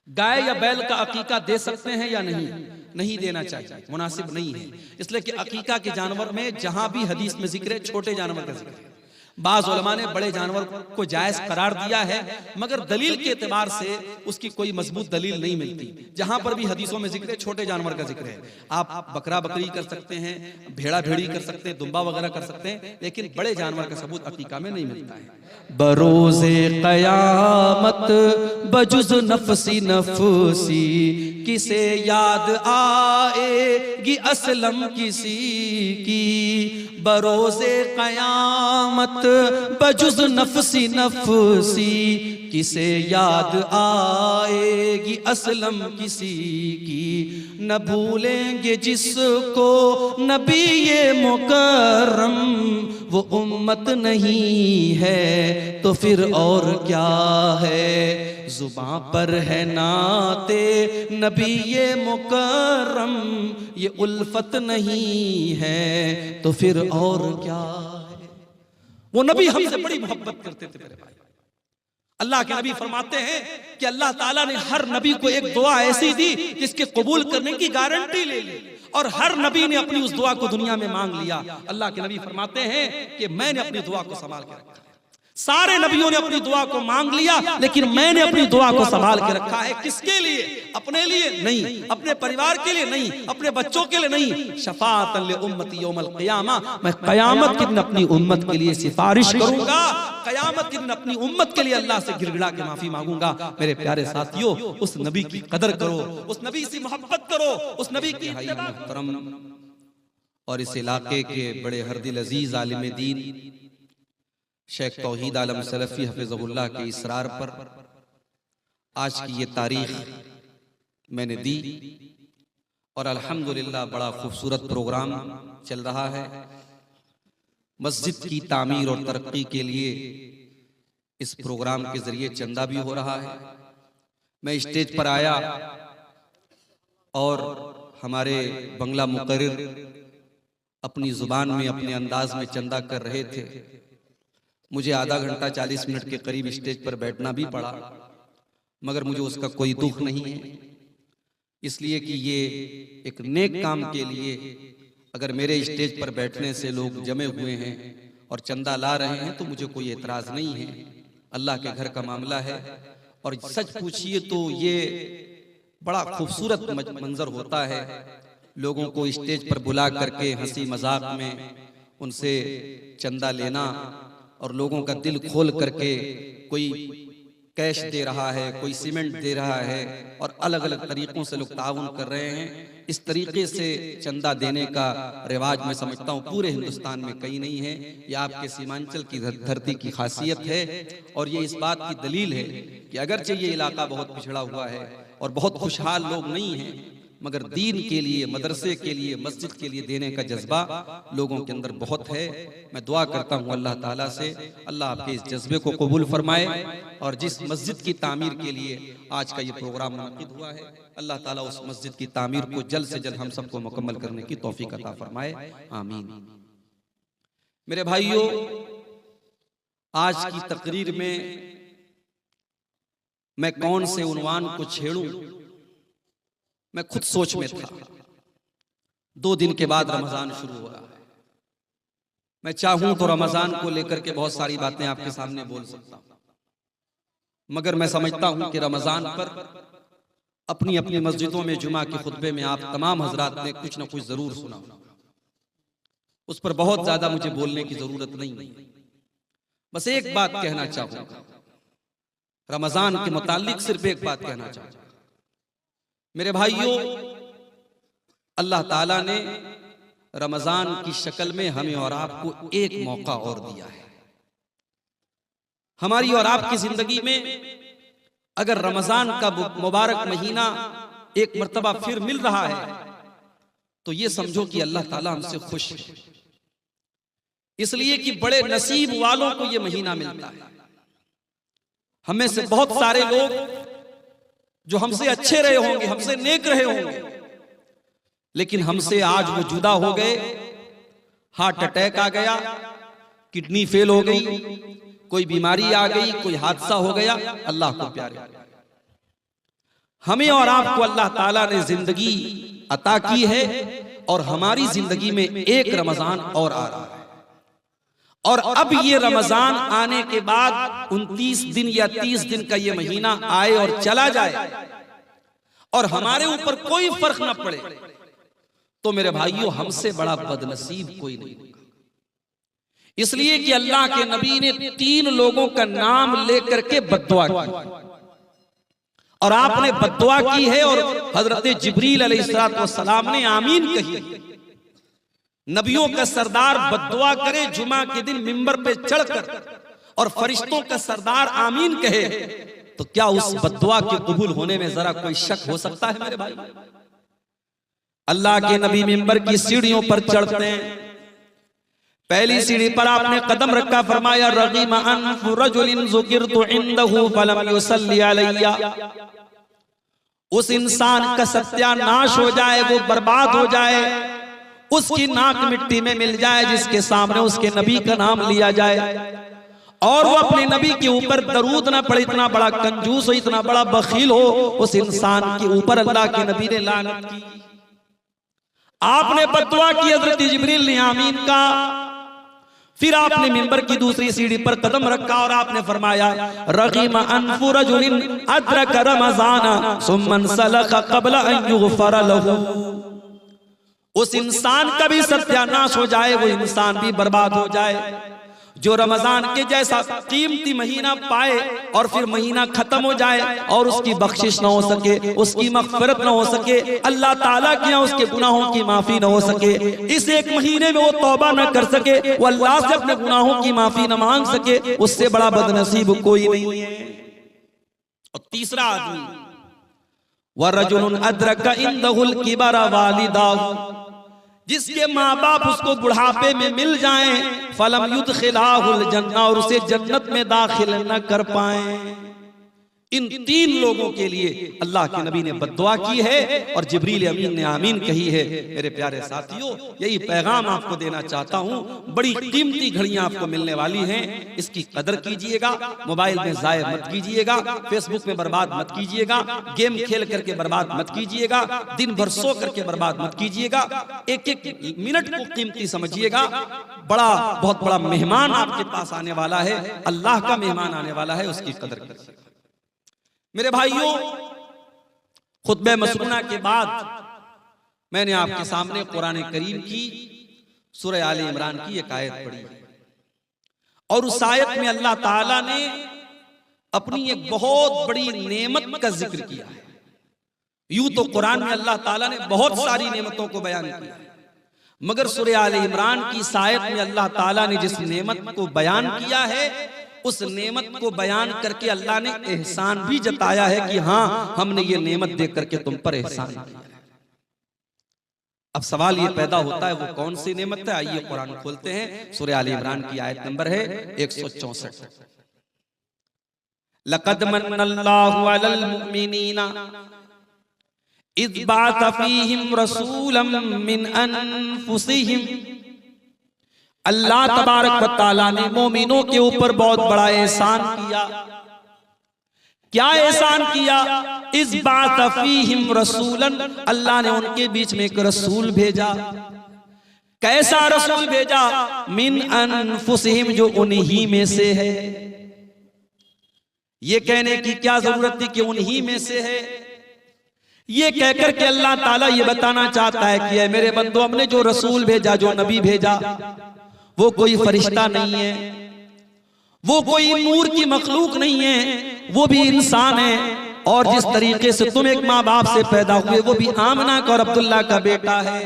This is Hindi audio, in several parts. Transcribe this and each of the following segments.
गाय या बैल का अकीका दे सकते हैं या नहीं? नहीं देना चाहिए, मुनासिब नहीं है। इसलिए कि अकीका के जानवर में जहां भी हदीस में जिक्र है छोटे जानवर का जिक्र है। बाज़ उलमा ने बड़े जानवर को जायज करार दिया है, मगर दलील के एतबार से उसकी कोई मजबूत दलील नहीं मिलती। जहां पर भी हदीसों में जिक्र है छोटे जानवर का जिक्र है। आप बकरा बकरी कर सकते हैं, भेड़ा भेड़ी कर सकते हैं, दुम्बा वगैरह कर सकते हैं, लेकिन बड़े जानवर का सबूत अकीका में नहीं मिलता है। बरोज़े क़यामत बजुज़ नफ़सी नफ़सी किसे याद आएगी असलम किसी की। बरोज़े क़यामत बजुज़ नफ़सी नफ़सी किसे याद आएगी असलम किसी की। न भूलेंगे जिसको नबी ये मुकर्रम, वो उम्मत नहीं है तो फिर और क्या है। जुबां पर है नाते नबी ये मुकर्रम, ये उल्फत नहीं है तो फिर और क्या है। वो नबी हमसे बड़ी मोहब्बत करते थे मेरे भाई। अल्लाह के नबी फरमाते हैं कि अल्लाह ताला ने हर नबी को एक दुआ ऐसी दी जिसके कबूल करने की गारंटी ले ली, और हर नबी ने अपनी उस दुआ को दुनिया में मांग लिया। अल्लाह के नबी फरमाते हैं कि मैंने अपनी दुआ को संभाल के रखा है। सारे नबियों ने अपनी दुआ को मांग लिया, लेकिन मैंने अपनी दुआ को संभाल के रखा है। किसके लिए? अपने लिए नहीं, अपने परिवार के लिए नहीं, अपने बच्चों के लिए नहीं। शफाअतन ले उम्मती यौमल क़ियामा, मैं क़यामत के दिन अपनी उम्मत के लिए सिफारिश करूंगा। क़यामत के दिन अपनी उम्मत के लिए अल्लाह से गिड़गिड़ा के माफी मांगूंगा। मेरे प्यारे साथियों, उस नबी की कदर करो, उस नबी से मोहब्बत करो, उस नबी की इत्तिबा करो। और इस इलाके के बड़े हरदिल अजीज आलिम दीन शेख तौहीद आलम सलफी हफिज़हुल्लाह के इसरार पर आज की ये तारीख मैंने दी, और अल्हम्दुलिल्लाह बड़ा खूबसूरत प्रोग्राम चल रहा है। मस्जिद की तामीर और तरक्की के लिए इस प्रोग्राम के जरिए चंदा भी हो रहा है। मैं स्टेज पर आया और हमारे बंगला मुकर्रिर अपनी जुबान में अपने अंदाज में चंदा कर रहे थे। मुझे आधा घंटा 40 मिनट के करीब स्टेज पर बैठना भी पड़ा, मगर मुझे उसका कोई दुख नहीं है, इसलिए कि ये एक नेक काम के लिए अगर मेरे स्टेज पर बैठने से लोग जमे हुए हैं और चंदा ला रहे हैं तो मुझे कोई एतराज नहीं है। अल्लाह के घर का मामला है, और सच पूछिए तो ये बड़ा खूबसूरत मंजर होता है, लोगों को स्टेज पर बुला करके हंसी मजाक में उनसे चंदा लेना, और लोगों का दिल खोल करके कोई कैश दे रहा है, कोई सीमेंट दे रहा है, और अलग अलग तरीकों से लोग ताउन कर रहे हैं। इस तरीके से चंदा देने का रिवाज मैं समझता हूँ पूरे हिंदुस्तान में कहीं नहीं है। यह आपके सीमांचल की धरती की खासियत है, और ये इस बात की दलील है कि अगरचे ये इलाका बहुत पिछड़ा हुआ है और बहुत खुशहाल लोग नहीं हैं, मगर दीन के लिए, मदरसे के लिए, मस्जिद के लिए देने का जज्बा लोगों के अंदर बहुत है। मैं दुआ करता हूँ अल्लाह ताला से, अल्लाह आपके इस जज्बे को कबूल फरमाए, और जिस मस्जिद की तामीर के लिए आज का ये प्रोग्राम मुनक़िद हुआ है, अल्लाह ताला उस मस्जिद की तामीर को जल्द से जल्द हम सबको मुकम्मल करने की तौफीक अता फरमाए, आमीन। मेरे भाइयों, आज की तकरीर में मैं कौन से उन्वान को छेड़ूं, मैं खुद सोच में था। 2 दिन के बाद रमजान शुरू हो रहा है। मैं चाहूं तो रमजान को लेकर के बहुत सारी बातें आपके सामने बोल सकता हूं, मगर मैं समझता हूं कि रमजान पर अपनी अपनी मस्जिदों में जुमा के खुतबे में आप तमाम हजरात ने कुछ ना कुछ जरूर सुना, उस पर बहुत ज्यादा मुझे बोलने की जरूरत नहीं। बस एक बात कहना चाहूंगा, रमजान के मुताल्लिक सिर्फ एक बात कहना चाहूंगा। मेरे भाइयों, अल्लाह ताला ने रमजान की शक्ल में हमें और आपको एक मौका और दिया है। हमारी और आपकी जिंदगी में अगर रमजान का मुबारक महीना एक मर्तबा फिर मिल रहा है तो ये समझो कि अल्लाह ताला हमसे खुश है, इसलिए कि बड़े नसीब वालों को ये महीना मिलता है। हमें से बहुत सारे लोग जो हमसे अच्छे रहे होंगे, हमसे नेक रहे होंगे, लेकिन हमसे आज वो जुदा हो गए, हार्ट अटैक आ गया, किडनी फेल हो गई, कोई बीमारी आ गई, कोई हादसा हो गया। अल्लाह को प्यारे, हमें और आपको अल्लाह ताला ने जिंदगी अता की है और हमारी जिंदगी में एक रमजान और आ रहा है। और अब ये रमजान आने के बाद 29 दिन या 30 दिन का ये महीना आए और चला जाए और हमारे ऊपर कोई फर्क ना पड़े, तो मेरे भाइयों हमसे बड़ा बदनसीब कोई नहीं होगा। इसलिए कि अल्लाह के नबी ने 3 लोगों का नाम लेकर के बद्दुआ की और आपने बद्दुआ की है और हजरत जिब्रील अलैहिस्सलाम ने आमीन कही। नबियों का सरदार बद्दुआ करे जुमा के दिन मिंबर पे चढ़कर और फरिश्तों का सरदार आमीन कहे, तो क्या उस बद्दुआ के कबूल होने में जरा कोई शक हो सकता है मेरे भाई? अल्लाह के नबी मिंबर की सीढ़ियों पर चढ़ते हैं, पहली सीढ़ी पर आपने कदम रखा, फरमाया रगीमा अनफु रजुलिन ज़ुकिरतु इंदहु फलम युसल्ली अलैया। उस इंसान का सत्यानाश हो जाए, वो बर्बाद हो जाए, उसकी नाक मिट्टी में मिल जाए जिसके सामने उसके नबी का नाम लिया जाए और वो अपने नबी के ऊपर दरूद ना पड़े। इतना बड़ा कंजूस हो, इतना बड़ा बखील हो, उस इंसान के ऊपर अल्लाह के नबी ने लानत की। आपने बद्दुआ की, हज़रत जिब्रील ने आमीन का। फिर आपने मिंबर की दूसरी सीढ़ी पर कदम रखा और आपने फरमाया रगीमा अनफु रजुलिन अदरक रमज़ाना सुम्मा सलखा क़ब्ल अन युग़फ़र लहू। उस इंसान का भी सत्यानाश हो जाए, वो इंसान भी बर्बाद हो जाए जो रमजान के जैसा कीमती महीना पाए और फिर महीना खत्म हो जाए और उसकी बख्शिश ना हो सके, उसकी मग़फ़िरत ना हो सके, अल्लाह ताला के यहाँ उसके गुनाहों की माफी ना हो सके, इस एक महीने में वो तौबा ना कर सके, वो अल्लाह से अपने गुनाहों की माफी ना मांग सके, उससे बड़ा बदनसीब कोई नहीं है। और तीसरा आदमी वरजुलुन अदरका इंदहुल किबरा वालिदाहु, जिसके माँ बाप उसको बुढ़ापे में मिल जाएं, फलम युदखिलाहुल जन्नह, और उसे जन्नत में दाखिल न कर पाए। इन 3 लोगों के लिए अल्लाह के नबी ने बद्दुआ की है और जिब्रील अमीन ने आमीन कही है। मेरे प्यारे साथियों, यही पैगाम आपको देना चाहता हूँ। बड़ी कीमती घड़ियां आपको मिलने वाली हैं, इसकी कदर कीजिएगा। मोबाइल में जाया मत कीजिएगा, फेसबुक में बर्बाद मत कीजिएगा, गेम खेल करके बर्बाद मत कीजिएगा, दिन भर सो करके बर्बाद मत कीजिएगा। एक एक मिनट को कीमती समझिएगा। बहुत बड़ा मेहमान आपके पास आने वाला है, अल्लाह का मेहमान आने वाला है, उसकी कदर कीजिएगा। मेरे भाइयों, खुतबे मसनूना के बाद मैंने आपके सामने कुरान करीम की सूरह आले इमरान की एक आयत पढ़ी और उस आयत में अल्लाह ताला ने अपनी एक बहुत बड़ी नेमत का जिक्र किया है। यूं तो कुरान में अल्लाह ताला ने बहुत सारी नेमतों को बयान किया, मगर सूरह आले इमरान की इस आयत में अल्लाह ताला ने जिस नेमत को बयान किया है, उस नेमत को बयान करके अल्लाह ने एहसान भी जताया है कि हाँ, हमने ये नेमत देख करके तुम पर एहसान किया है। अब सवाल ये पैदा होता है, वो कौन सी नेमत है? आइए कुरान खोलते हैं। सूरह आले इमरान की आयत नंबर है 164। लक़द मन्नल्लाहु अलल मुमिनीना इज़ बअथ फ़ीहिम रसूलन मिन अनफुसिहिम। अल्लाह तबारक व तआला ने मोमिनों के ऊपर बहुत बड़ा एहसान किया। क्या एहसान किया? इस बात फीहिम रसूलन, अल्लाह ने उनके बीच में एक रसूल भेजा। कैसा रसूल भेजा? मिन अनफुसिहिम, जो उन्हीं में से है। ये कहने की क्या जरूरत थी कि उन्हीं में से है? ये कहकर के अल्लाह ताला ये बताना चाहता है कि मेरे बंदो, हमने जो रसूल भेजा, जो नबी भेजा, वो कोई फरिश्ता नहीं है, वो कोई नूर की मखलूक नहीं है, वो भी इंसान है। और जिस तरीके से तुम एक माँ बाप से पैदा हुए, वो भी आमना का और अब्दुल्ला का बेटा है।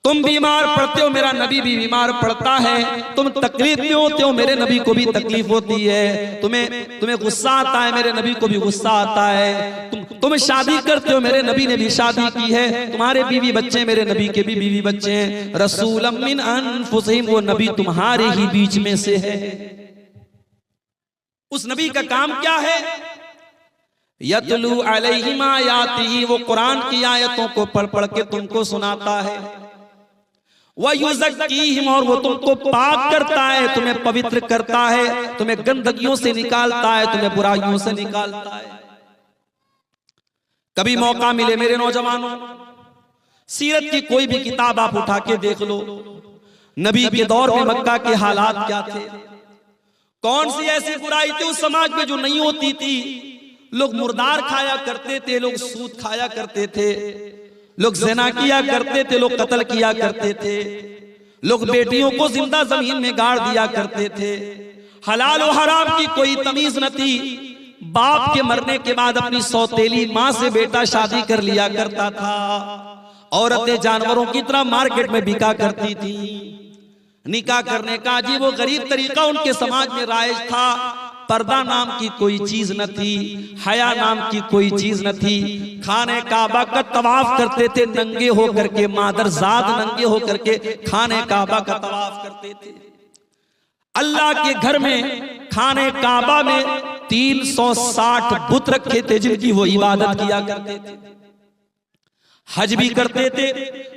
तुम बीमार पड़ते हो, मेरा नबी भी बीमार पड़ता है। तुम तकलीफ में होते हो, मेरे नबी को भी तकलीफ होती है। तुम्हें गुस्सा आता है, मेरे नबी को भी गुस्सा आता है। तुम शादी करते हो, मेरे नबी ने भी शादी की है। तुम्हारे बीवी बच्चे, मेरे नबी के भी बीवी बच्चे हैं। रसूलन मिन अनफुसिहिम, वो नबी तुम्हारे ही बीच में से है। उस नबी का काम क्या है? यतलू अलैहिम आयातिही, वो कुरान की आयतों को पढ़ पढ़ के तुमको सुनाता है। वयुज़क्कीहिम, और वो तुमको पाक करता है, तुम्हें पवित्र करता है, तुम्हें गंदगियों से निकालता है, तुम्हें बुराइयों से निकालता है। कभी मौका मिले मेरे नौजवानों, सीरत की कोई भी किताब आप उठा के देख लो, नबी के दौर में मक्का के हालात क्या थे, कौन सी ऐसी बुराई थी उस समाज में जो नहीं होती थी। लोग मुर्दार खाया करते थे, लोग सूद खाया करते थे, लोग ज़िना किया करते थे, लोग कत्ल किया करते थे, लोग बेटियों को जिंदा जमीन में गाड़ दिया करते थे। हलाल और हराम की कोई तमीज न थी। बाप के मरने के बाद अपनी सौतेली माँ से बेटा शादी कर लिया करता था। औरतें जानवरों की तरह मार्केट में बिका करती थी। निकाह करने का अजीब व गरीब तरीका उनके समाज में राइज था। पर्दा नाम की कोई चीज न थी, हया नाम की कोई चीज न थी। खाने काबा का तवाफ करते थे नंगे होकर के, मादरजाद नंगे होकर के खाने काबा का तवाफ करते थे। अल्लाह के घर में खाने काबा में 360 बुत रखे थे जिनकी वो इबादत किया करते थे। हज भी करते थे,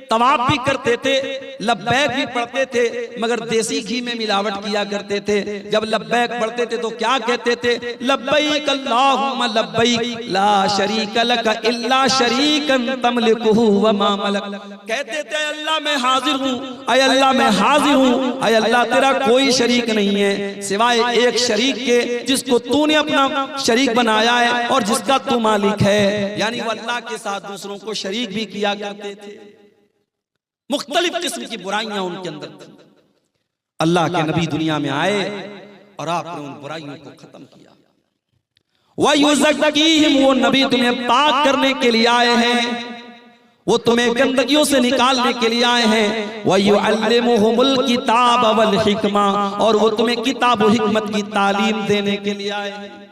तवाफ भी करते थे, लब्बैक भी पढ़ते थे, मगर देसी घी में मिलावट किया करते थे। जब लब्बैक पढ़ते थे तो क्या कहते थे? लब्बैक अल्लाहुम्मा लब्बैक ला शरीक लक इल्ला शरीकन तमलिकुहु व मा मलक। कहते थे अल्लाह मैं हाजिर हूँ, अय अल्लाह मैं हाजिर हूँ, अय अल्लाह तेरा कोई शरीक नहीं है सिवाय एक शरीक के जिसको तूने अपना शरीक बनाया है और जिसका तू मालिक है। यानी वो अल्लाह के साथ दूसरों को शरीक भी किया करते थे। मुख्तलिफ किस्म की बुराइयां उनके अंदर थी। अल्लाह के नबी दुनिया में आए और आपने उन बुराइयों को खत्म किया। वयुज़क्कीहिम, वो नबी तुम्हें पाक करने के लिए आए हैं, वो तुम्हें गंदगियों से निकालने के लिए आए हैं। वयुअल्लिमुहुमुल किताब वल हिकमा, और वो तुम्हें किताब और हिकमत की तालीम देने के लिए आए हैं।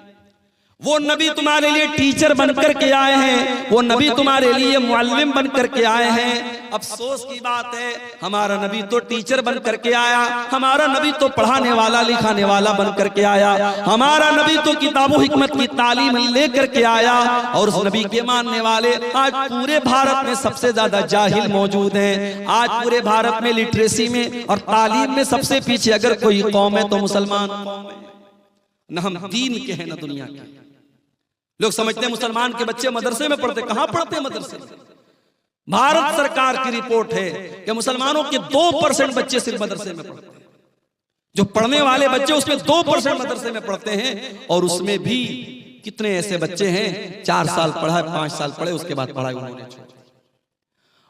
वो नबी तुम्हारे लिए टीचर बनकर के आए हैं, वो नबी तुम्हारे लिए मुअल्लिम बनकर के आए हैं। अफसोस की बात है हमारा नबी तो टीचर बनकर के आया, हमारा नबी तो पढ़ाने वाला लिखाने वाला बनकर के आया, हमारा नबी तो किताबों हिकमत की तालीम लेकर के आया। और उस नबी के मानने वाले आज पूरे भारत में सबसे ज्यादा जाहिल मौजूद हैं। आज पूरे भारत में लिटरेसी में और तालीम में सबसे पीछे अगर कोई कौम है तो मुसलमान कौम है। न हम दीन के हैं न दुनिया के। लोग समझते हैं मुसलमान के बच्चे मदरसे में पढ़ते, कहां पढ़ते मदरसे में? भारत सरकार की रिपोर्ट है कि मुसलमानों के 2% बच्चे सिर्फ मदरसे में पढ़ते हैं। जो पढ़ने वाले बच्चे उसमें 2% मदरसे में पढ़ते हैं, और उसमें भी कितने ऐसे बच्चे हैं 4 साल पढ़ा, 5 साल पढ़े, उसके बाद पढ़ाई उन्होंने छोड़।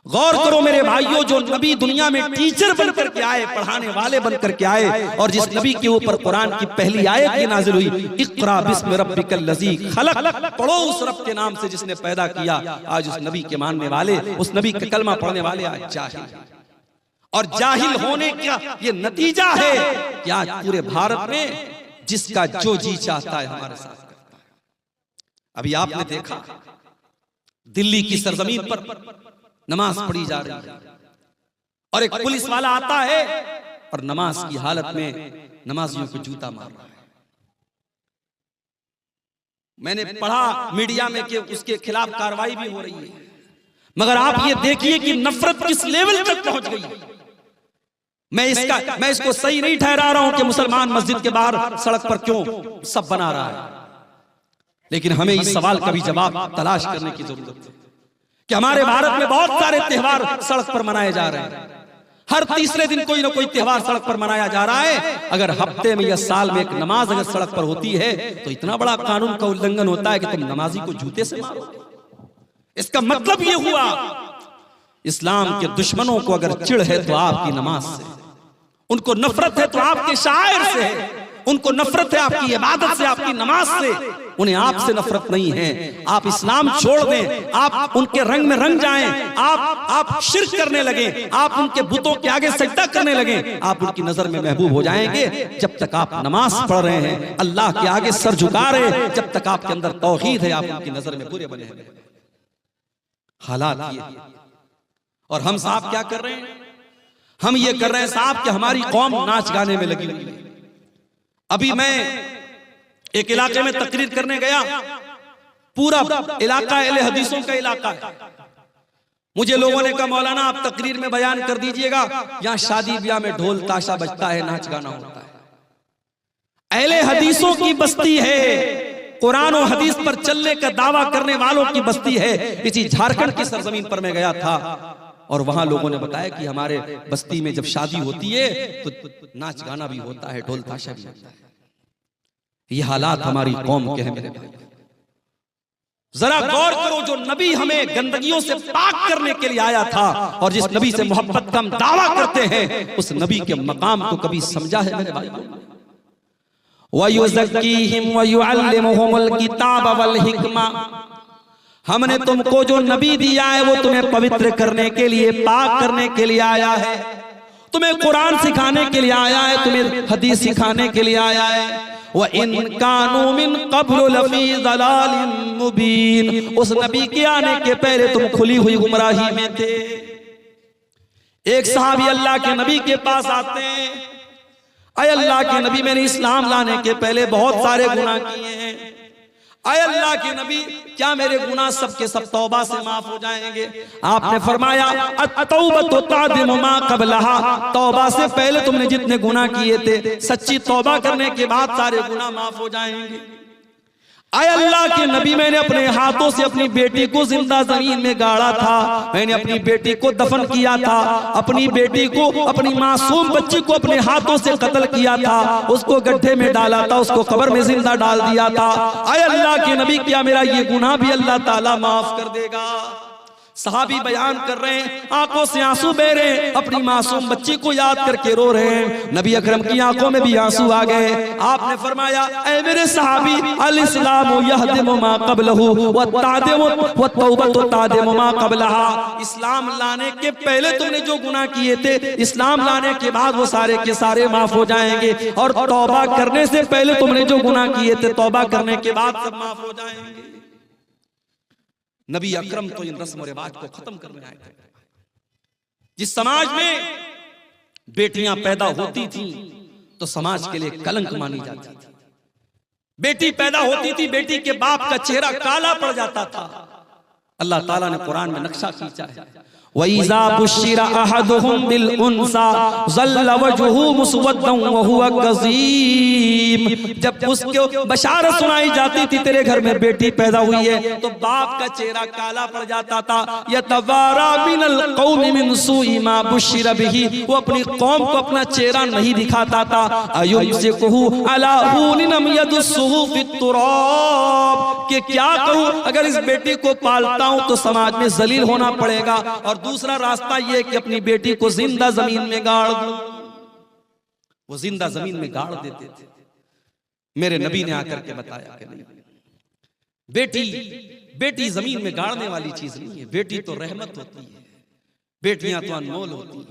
गौर करो मेरे भाइयों, जो नबी दुनिया में टीचर बनकर के आए, पढ़ाने वाले बनकर के आए, और जिस नबी के ऊपर कुरान की पहली आयत ये नाजिल हुई, इक़रा बिस्मि रब्बिकल लज़ी खलक़, पढ़ो उस रब के नाम से जिसने पैदा किया। आज उस नबी के मानने वाले, उस नबी का कलमा पढ़ने वाले आज जाहिल, और जाहिल होने का ये नतीजा है कि आज पूरे भारत में जिसका जो जी चाहता है हमारे साथ करता है। अभी आपने देखा दिल्ली की सरजमीन पर नमाज पढ़ी जा रही है, और एक पुलिस वाला आता है और नमाज की हालत में नमाजियों को जूता मार रहा है। मैंने पढ़ा मीडिया में कि उसके खिलाफ कार्रवाई भी हो रही है, मगर आप ये देखिए कि नफरत किस लेवल तक पहुंच गई है। मैं इसको सही नहीं ठहरा रहा हूं कि मुसलमान मस्जिद के बाहर सड़क पर क्यों सब बना रहा है, लेकिन हमें इस सवाल का भी जवाब तलाश करने की जरूरत है कि हमारे भारत में बहुत सारे त्योहार सड़क पर मनाए जा रहे हैं। हर तीसरे दिन कोई ना कोई त्योहार सड़क पर मनाया जा रहा है। अगर हफ्ते में या साल में एक नमाज अगर सड़क पर होती है तो इतना बड़ा कानून का उल्लंघन होता है कि तुम नमाजी को जूते से मारो। इसका मतलब ये हुआ इस्लाम के दुश्मनों को अगर चिढ़ है तो आपकी नमाज से, उनको नफरत है तो आपके शायर से है, उनको नफरत है आपकी इबादत से, आपकी नमाज से, उन्हें आपसे नफरत नहीं है। आप इस्लाम छोड़ दें, आप उनके रंग में रंग जाएं, आप शिर्क करने लगे, आप उनके बुतों के आगे सजदा करने लगे, आप उनकी नजर में महबूब हो जाएंगे। जब तक आप नमाज पढ़ रहे हैं, अल्लाह के आगे सर झुका रहे हैं, जब तक आपके अंदर तौहीद है, आप उनकी नजर में बुरे बने हैं। हालात ये, और हम साहब क्या कर रहे हैं? हम ये कर रहे हैं साहब कि हमारी कौम नाच गाने में लगी हुई है। अभी मैं एक इलाके में तकरीर करने गया, पूरा इलाका अहले हदीसों का इलाका है। मुझे लोगों ने कहा मौलाना आप तकरीर में बयान कर दीजिएगा, यहाँ शादी ब्याह में ढोल ताशा बजता है, नाच गाना होता है। अहले हदीसों की बस्ती है, कुरान और हदीस पर चलने का दावा करने वालों की बस्ती है। इसी झारखंड की सरजमीन पर मैं गया था और वहां लोगों ने बताया कि हमारे बस्ती में जब शादी होती है तो नाच गाना भी होता है, ढोल ताशा भी होता है। ये हालात हमारी कौम के हैं मेरे भाई। जरा गौर करो, जो नबी हमें गंदगियों से पाक करने के लिए आया था और जिस नबी से मोहब्बत का हम दावा करते हैं, उस नबी के मकाम को कभी समझा है मेरे भाई? वयुज़क्कीहिम वयुअल्लिमुहुमुल किताब वल हिकमा, हमने तुमको जो नबी दिया है वो तुम्हें पवित्र करने के लिए, पाक करने के लिए आया है, तुम्हें कुरान सिखाने के लिए आया है, तुम्हें हदीस सिखाने के लिए आया है। व इन कानू मिन क़ब्ल लफ़ी ज़लालिन मुबीन, उस नबी के आने के पहले तुम खुली हुई गुमराही में थे। एक सहाबी अल्लाह के नबी के पास आते हैं, अय अल्लाह के नबी, मैंने इस्लाम लाने के पहले बहुत सारे गुनाह किए हैं। अय अल्लाह के नबी, क्या मेरे गुनाह सब के सब तौबा से माफ हो जाएंगे? आपने फरमाया अत-तौबतु तादिमु मा क़ब्लहा, तौबा से पहले तुमने जितने गुनाह किए थे, सच्ची तौबा करने के बाद सारे गुनाह माफ हो जाएंगे। अय अल्लाह के नबी, मैंने अपने हाथों से अपनी बेटी को जिंदा जमीन में गाड़ा था, मैंने अपनी बेटी को दफन किया था, अपनी बेटी को, अपनी मासूम बच्ची को अपने हाथों से कत्ल किया था, उसको गड्ढे में डाला था, उसको कब्र में जिंदा डाल दिया था। अय अल्लाह के नबी, क्या मेरा ये गुनाह भी अल्लाह ताला माफ कर देगा? सहाबी बयान कर रहे हैं, आंखों से आंसू बह रहे हैं, अपनी मासूम बच्ची को याद करके रो रहे हैं। नबी अकरम की आंखों में भी आंसू आ गए। आपने फरमाया, ऐ मेरे सहाबी, अल इस्लामु यहदिमु मा क़ब्लहु व तादिमु व तौबतु तादिमु मा क़ब्लहा, इस्लाम लाने के पहले तुमने जो गुनाह किए थे, इस्लाम लाने के बाद वो सारे के सारे माफ हो जाएंगे, और तौबा करने से पहले तुमने जो गुनाह किए थे, तौबा करने के बाद सब माफ हो जाएंगे। नबी अकरम तो इन रस्म और रिवाज को खत्म करने आए थे। जिस समाज में बेटियां पैदा होती थी तो समाज के लिए कलंक मानी जाती थी। बेटी पैदा होती थी, बेटी के बाप का चेहरा काला पड़ जाता था। अल्लाह ताला ने कुरान में नक्शा खींचा है, वइज़ा बुश्शिरा अहदुहुम बिल उन्सा ज़ल्ल वजहुहु मुस्वद्दन व हुवा कज़ीम, जब उसको बशारत सुनाई जाती थी तेरे घर में बेटी पैदा हुई है, तो बाप का चेहरा काला पड़ जाता था। यतवारा मिनल कौमि मिन सूइ मा बुश्शिरा बिही, वो अपनी कौम को अपना चेहरा नहीं दिखाता था। अयुमसिकुहु अला हुनिन यदुस्सुहु फित तुराब, कि क्या कहूं, अगर इस बेटी को पालता हूं तो समाज में जलील होना पड़ेगा, और दूसरा रास्ता यह कि अपनी बेटी को जिंदा जमीन में गाड़ दूं। वो जिंदा जमीन में गाड़ देते थे। मेरे नबी ने आकर के बताया कि नहीं, बेटी जमीन में गाड़ने वाली चीज नहीं है, बेटी तो रहमत होती है, बेटियां तो अनमोल होती है।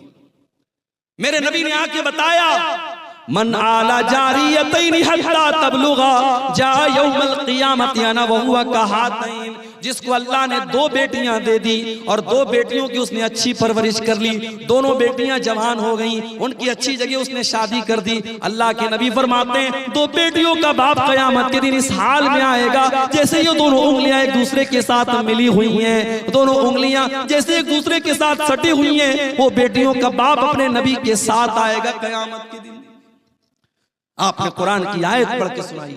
मेरे नबी ने आके बताया, मन आला जारियतैन हत्ता तबलुगा जा यौमल क़ियामति अना व हुवा कहातैन, जिसको अल्लाह ने दो बेटियां दे दी और दो बेटियों की उसने अच्छी परवरिश कर ली, दोनों बेटियां जवान हो गईं, उनकी अच्छी जगह उसने शादी कर दी। अल्लाह के नबी फरमाते हैं, दो बेटियों का बाप क़यामत के दिन इस हाल में आएगा जैसे ये दोनों उंगलियां एक दूसरे के साथ मिली हुई हैं, दोनों उंगलियां जैसे एक दूसरे के साथ सटी हुई हैं, वो बेटियों का बाप अपने नबी के साथ आएगा क़यामत के दिन। आपने कुरान की आयत पढ़ के सुनाई,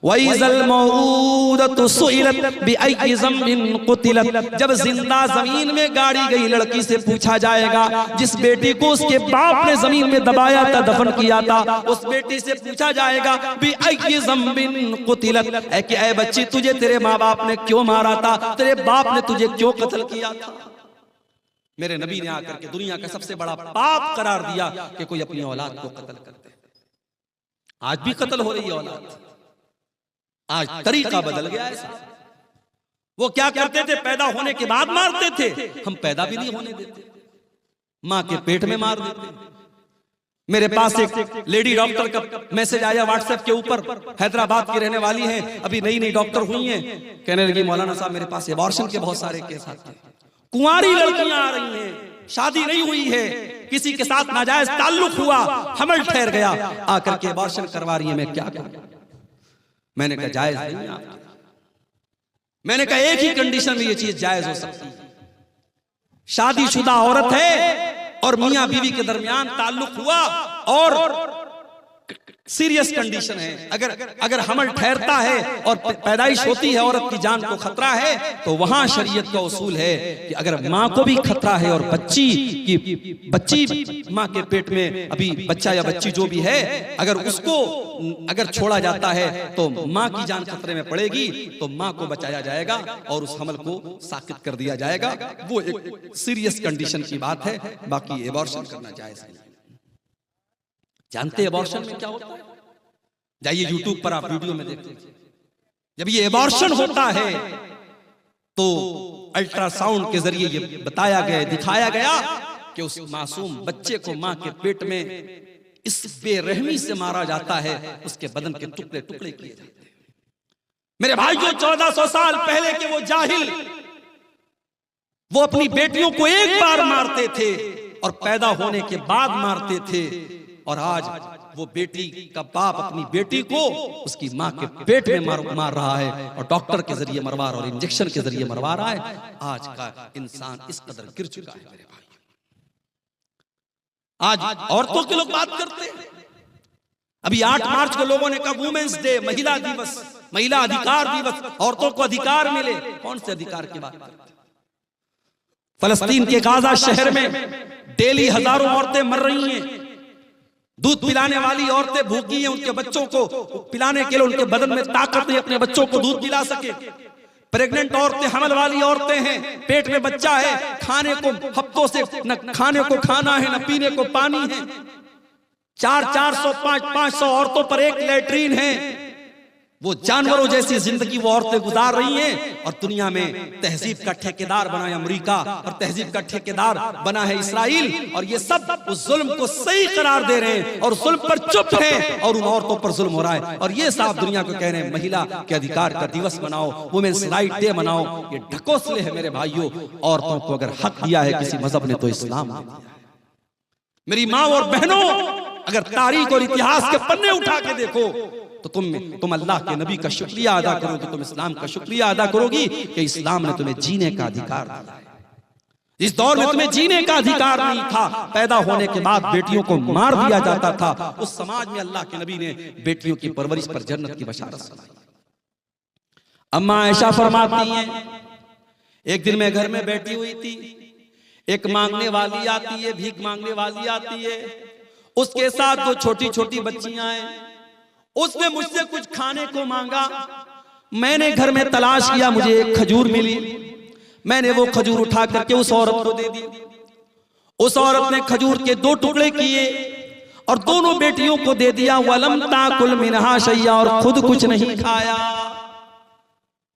वइज़ल मौऊदतु सुइलत बिअय्यि ज़म्बिन क़ुतिलत, जब जिंदा जमीन में गाड़ी गई लड़की से पूछा जाएगा, जिस बेटी को उसके बाप ने जमीन में दबाया था, दफन किया था, उस बेटी से पूछा जाएगा बिअय्यि ज़म्बिन क़ुतिलत, ऐ कि ऐ बच्ची, तुझे तेरे माँ बाप ने क्यों मारा था, तेरे बाप ने तुझे क्यों कत्ल किया था? मेरे नबी ने आकर के दुनिया का सबसे बड़ा पाप करार दिया कि कोई अपनी औलाद को कत्ल करते। आज भी कत्ल हो रही है औलाद, आज तरीका बदल गया है। वो क्या करते थे, पैदा होने के बाद मारते थे, हम पैदा भी नहीं होने देते, मां के पेट में मार देते। मेरे पास एक लेडी डॉक्टर का मैसेज आया व्हाट्सएप के ऊपर, हैदराबाद की रहने वाली है, अभी नई नई डॉक्टर हुई हैं, कहने लगी मौलाना साहब मेरे पास एबॉर्शन के बहुत सारे केस आते हैं, कुंवारी लड़कियां आ रही हैं, शादी नहीं हुई है, किसी के साथ नाजायज ताल्लुक हुआ, हमल ठहर गया, आकर के एबॉर्शन करवा रही है, मैं क्या करूं? मैंने कहा जायज नहीं है। मैंने कहा एक ही कंडीशन में ये चीज जायज हो सकती है, शादीशुदा औरत है और मियां बीवी के दरमियान ताल्लुक हुआ और सीरियस कंडीशन है। अगर हमल ठहरता है और पैदाइश होती है, औरत की जान को खतरा है, तो वहां शरीयत का उसूल है कि अगर माँ को भी खतरा है और बच्ची माँ के पेट में अभी बच्चा या बच्ची जो भी है, अगर छोड़ा जाता है तो माँ की जान खतरे में पड़ेगी, तो माँ को बचाया जाएगा और उस हमल को साकित कर दिया जाएगा। वो एक सीरियस कंडीशन की बात है। बाकी एबॉर्शन करना जायज नहीं। जानते एबॉर्शन में क्या होता है? जाइए यूट्यूब पर आप वीडियो में देखते। जब ये एबॉर्शन होता है तो अल्ट्रासाउंड के जरिए ये बताया गया, दिखाया गया कि उस मासूम बच्चे को मां के पेट में इस बेरहमी से मारा जाता है, उसके बदन के टुकड़े टुकड़े किए जाते हैं। मेरे भाई, जो 1400 साल पहले के वो जाहिल, वो अपनी बेटियों को एक बार मारते थे और पैदा होने के बाद मारते थे, और आज वो बेटी का बाप अपनी बेटी को उसकी मां के पेट में मार रहा है और डॉक्टर के जरिए मरवा रहा है और इंजेक्शन के जरिए मरवा रहा है। आज का इंसान इस कदर गिर चुका है मेरे भाई। आज औरतों के लोग बात करते हैं। अभी 8 मार्च को लोगों ने कहा वुमेन्स डे, महिला दिवस, महिला अधिकार दिवस, औरतों को अधिकार मिले। कौन से अधिकार की बात करते हैं? फलस्तीन के गाजा शहर में डेली हजारों औरतें मर रही हैं। दूध पिलाने वाली औरतें भूखी हैं, उनके बच्चों को पिलाने के लिए उनके बदन में ताकत नहीं, अपने बच्चों को दूध पिला सके। प्रेग्नेंट औरतें, हमल वाली औरतें हैं, पेट में बच्चा है, खाने को हफ्तों से न खाने को खाना है, न पीने को पानी है। 400, 500 औरतों पर एक लैट्रीन है। वो जानवरों जैसी जिंदगी वो औरतें गुजार रही हैं, और दुनिया में तहजीब का ठेकेदार बना है अमेरिका, और तहजीब का ठेकेदार बना है इसराइल, और ये सब उस जुल्म को सही करार दे रहे हैं और जुल्म पर चुप हैं, और उन औरतों पर जुल्म हो रहा है। और ये साफ दुनिया को कह रहे हैं महिला के अधिकार का दिवस मनाओ, वुमेन्स राइट डे मनाओ। ये ढकोसले है मेरे भाइयों। औरतों को अगर हक दिया है किसी मजहब ने तो इस्लाम ने दिया है। मेरी माँ और बहनों, अगर तारीख और इतिहास के पन्ने उठा के देखो तो तुम अल्लाह के नबी का शुक्रिया अदा करोगे, तुम इस्लाम का शुक्रिया अदा करोगी कि इस्लाम ने तुम्हें जीने का अधिकार दिया है। इस दौर में तुम्हें जीने का अधिकार नहीं था। पैदा होने के बाद बेटियों को मार दिया जाता था। उस समाज में अल्लाह के नबी ने बेटियों की परवरिश पर जन्नत की बशारत सुनाई। अम्मा आयशा फरमाती हैं, एक दिन मैं घर में बैठी हुई थी, एक मांगने वाली आती है, भीख मांगने वाली आती है, उसके साथ 2 छोटी छोटी बच्चियां हैं। उसने मुझसे कुछ खाने को मांगा। मैंने घर में तलाश किया, मुझे एक खजूर मिली। मैंने वो खजूर उठा करके उस औरत को दे दी। उस औरत ने खजूर के 2 टुकड़े किए और दोनों बेटियों को दे दिया। वलम ताकुल मिनहा शैया, और खुद कुछ नहीं खाया।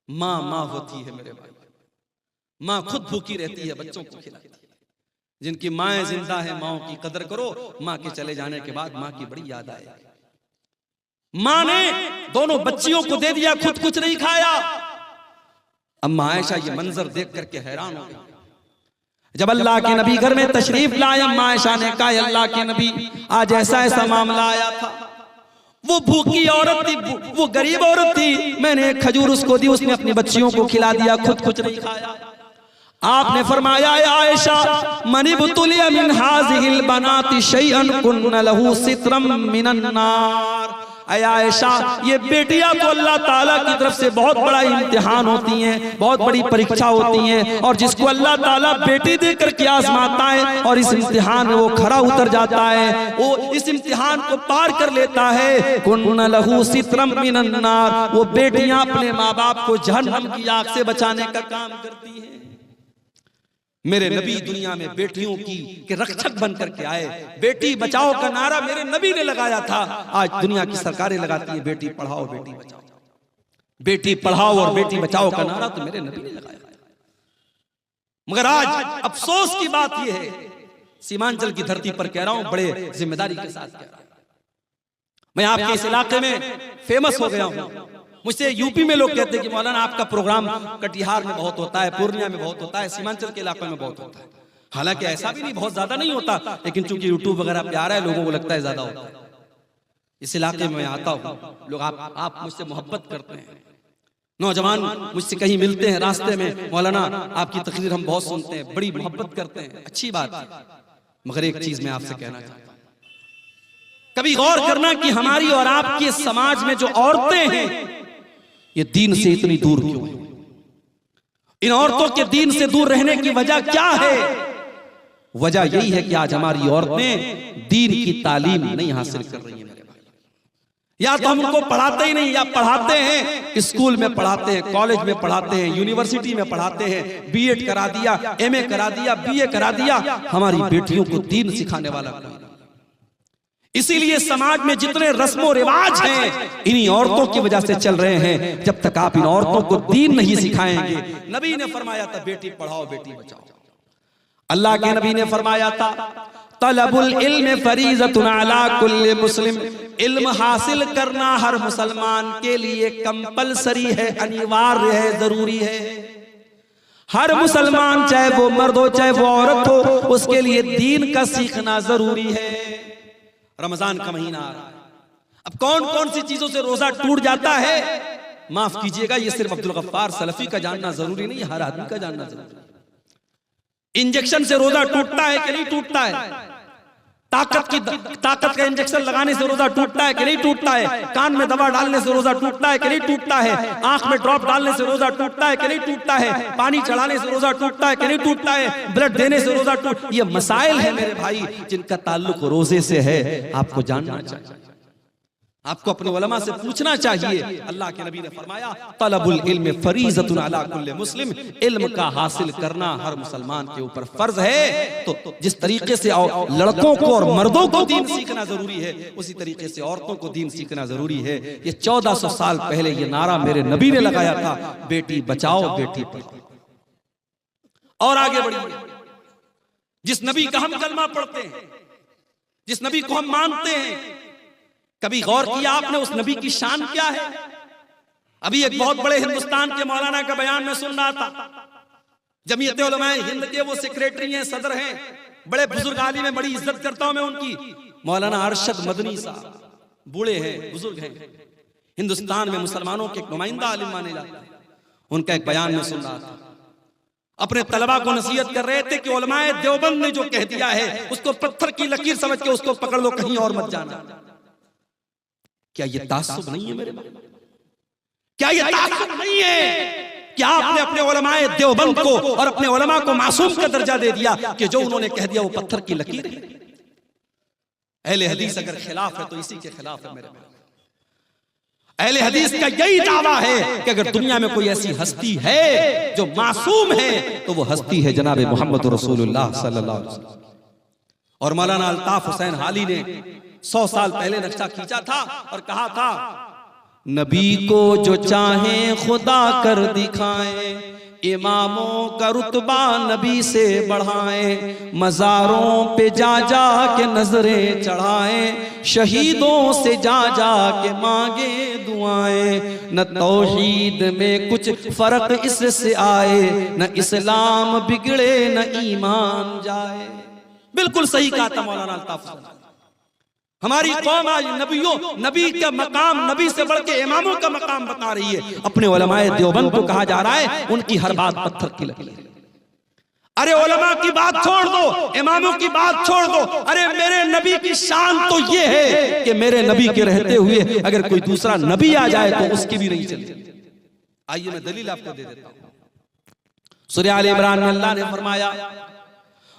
माँ होती है मेरे भाई। माँ खुद भूखी रहती है, बच्चों को खिलाती है। जिनकी माएं जिंदा है, माओ की कदर करो। माँ के चले जाने के बाद माँ की बड़ी याद आएगी। माँ ने दोनों बच्चियों को दे दिया, खुद कुछ नहीं खाया। अम्मा आयशा ये मंजर देख करके हैरान हो गई। जब अल्लाह के नबी घर में तशरीफ लाए, अम्मा आयशा ने कहा, अल्लाह के नबी, आज ऐसा मामला आया था। वो भूखी औरत थी, वो गरीब औरत थी। मैंने एक खजूर उसको दी, उसने अपनी बच्चियों को खिला दिया, खुद कुछ नहीं खाया। आपने फरमाया, आयशा, मनिबतुलिया मिन हाज़िहिल बनाति शैअन कुन्न लहू सित्रम मिनन नार। आयशा, ये बेटियां तो अल्लाह ताला की तरफ से बहुत बड़ा इम्तिहान होती हैं, बहुत बड़ी परीक्षा होती हैं, और जिसको अल्लाह ताला बेटी दे करके आजमाता है और इस इम्तिहान में वो खरा उतर जाता है, वो इस इम्तिहान को पार कर लेता है, कुन्न लहू सित्रम मिनन नार। वो बेटियां अपने माँ बाप को जहन्नम की आग से बचाने का काम करती हैं। मेरे नबी दुनिया में बेटियों की के रक्षक बन करके आए। बेटी बचाओ का नारा मेरे नबी ने लगाया था। आज दुनिया की सरकारें लगाती है बेटी पढ़ाओ बेटी बचाओ। बेटी पढ़ाओ और बेटी बचाओ का नारा तो मेरे नबी ने लगाया था। मगर आज अफसोस की बात यह है, सीमांचल की धरती पर कह रहा हूं, बड़े जिम्मेदारी के साथ कह रहा हूं, मैं आपके इस इलाके में फेमस हो गया हूं। मुझसे यूपी में लोग कहते हैं कि मौलाना आपका प्रोग्राम कटिहार में बहुत होता है, पूर्णिया में बहुत होता है, सीमांचल के इलाकों में बहुत होता है। हालांकि ऐसा भी नहीं, बहुत ज्यादा नहीं होता, लेकिन चूंकि यूट्यूब वगैरह पे आ रहा है, लोगों को लगता है ज्यादा होता है। इस इलाके में मैं आता हूँ, लोग आप मुझसे मोहब्बत करते हैं। नौजवान मुझसे कहीं मिलते हैं रास्ते में, मौलाना आपकी तकरीर हम बहुत सुनते हैं, बड़ी मोहब्बत करते हैं, अच्छी बात है। मगर एक चीज मैं आपसे कहना चाहता हूँ, कभी गौर करना कि हमारी और आपके समाज में जो औरतें हैं ये दीन से इतनी दूर क्यों हैं? इन औरतों के दीन से दूर रहने की वजह क्या है? वजह यही है कि आज हमारी औरतें दीन की तालीम नहीं हासिल कर रही हैं मेरे भाई। या तो हम उनको पढ़ाते ही नहीं, या पढ़ाते हैं स्कूल में पढ़ाते हैं, कॉलेज में पढ़ाते हैं, यूनिवर्सिटी में पढ़ाते हैं, बीएड करा दिया, एमए करा दिया, बीए करा दिया, हमारी बेटियों को दीन सिखाने वाला कोई नहीं। इसीलिए समाज में जितने रस्मों रिवाज हैं इन्हीं औरतों की वजह से चल रहे हैं। जब तक आप इन औरतों को दीन नहीं सिखाएंगे, नबी ने फरमाया था बेटी पढ़ाओ बेटी बचाओ। अल्लाह के नबी ने फरमाया था तलबुल इल्म फरीज़तुन अला कुल्li मुस्लिम, इल्म हासिल करना हर मुसलमान के लिए कंपलसरी है, अनिवार्य है, जरूरी है। हर मुसलमान चाहे वो मर्द हो चाहे वो औरत हो, उसके लिए दीन का सीखना जरूरी है। रमजान का महीना आ रहा है, अब कौन कौन सी चीजों से रोजा टूट जाता है? माफ कीजिएगा, ये सिर्फ अब्दुल गफ्फार सलफी का जानना जरूरी नहीं, हर आदमी का जानना जरूरी है। इंजेक्शन से रोजा टूटता है कि नहीं टूटता है? ताकत का इंजेक्शन लगाने से रोजा टूटता है कि नहीं टूटता है? कान में दवा डालने से रोजा टूटता है कि नहीं टूटता है? आंख में ड्रॉप डालने से रोजा टूटता है कि नहीं टूटता है? पानी चढ़ाने से रोजा टूटता है कि नहीं टूटता है? ब्लड देने से रोजा टूट, ये मसाइल है मेरे भाई जिनका ताल्लुक रोजे से है। आपको जानना चाहिए, आपको अपने उलमा से पूछना चाहिए। अल्लाह के नबी ने फरमाया तलबुल इल्म फरीज़तुन अला कुल्li मुस्लिम, इल्म का हासिल करना हर मुसलमान के ऊपर फर्ज है। तो जिस तरीके से लड़कों को और मर्दों को दीन सीखना जरूरी है, उसी तरीके से औरतों को दीन सीखना जरूरी है। ये 1400 साल पहले ये नारा मेरे नबी ने लगाया था, बेटी बचाओ बेटी पढ़ाओ। और आगे बढ़िए, जिस नबी का हम कलमा पढ़ते हैं, जिस नबी को हम मानते हैं, कभी गौर किया आपने उस नबी की शान क्या है? अभी एक बहुत बड़े हिंदुस्तान के मौलाना का बयान में सुन रहा था, जमीयत उलमाए हिंद के वो सेक्रेटरी हैं, सदर हैं, बड़े बुजुर्ग आलिम हैं, बड़ी इज्जत करता हूं मैं उनकी, मौलाना अरशद मदनी साहब, बूढ़े हैं, बुजुर्ग हैं, हिंदुस्तान में मुसलमानों के नुमाइंदा आलिम माने जाते हैं। उनका एक बयान में सुन रहा था, अपने तलबा को नसीहत कर रहे थे कि उलमाए देवबंद ने जो कह दिया है उसको पत्थर की लकीर समझ के उसको पकड़ लो, कहीं और मत जाना। क्या ये तासुब नहीं है मेरे भाई? क्या ये तासुब नहीं है कि आपने अपने उलमाए देवबंद को और अपने उलमा को मासूम का दर्जा दे दिया कि जो उन्होंने कह दिया वो पत्थर की लकीर है? अहले हदीस अगर खिलाफ है तो इसी के खिलाफ है मेरे भाई। अहले हदीस का यही दावा है कि अगर दुनिया में कोई ऐसी हस्ती है जो मासूम है तो वो हस्ती है जनाब मोहम्मद रसूलुल्लाह सल्लल्लाहु अलैहि वसल्लम। और मौलाना अल्ताफ हुसैन हाली ने 100 साल पहले नक्शा खींचा था और कहा था, नबी को जो चाहे खुदा कर दिखाए, इमामों का रुतबा नबी से बढ़ाएं, मज़ारों पे जा जा के नजरें चढ़ाएं, शहीदों से जा जा के मांगे दुआएं, न तौहीद में कुछ फर्क इससे आए, न इस्लाम बिगड़े न ईमान जाए। बिल्कुल सही कहा था मौलाना अल्ताफ हुसैन। हमारी कौम आज नबी का मकाम, नबी से बढ़ के इमामों का मकाम बता रही है। अपने उलमाए देवबंद को कहा जा रहा है उनकी हर बात पत्थर की लकीर है। अरे उलमा की बात छोड़ दो, इमामों की बात छोड़ दो, अरे मेरे नबी की शान तो ये है कि मेरे नबी के रहते हुए अगर कोई दूसरा नबी आ जाए तो उसकी भी नहीं चलती। आइए मैं दलील आपको दे देता हूं। सूरह आल इमरान में अल्लाह ने फरमाया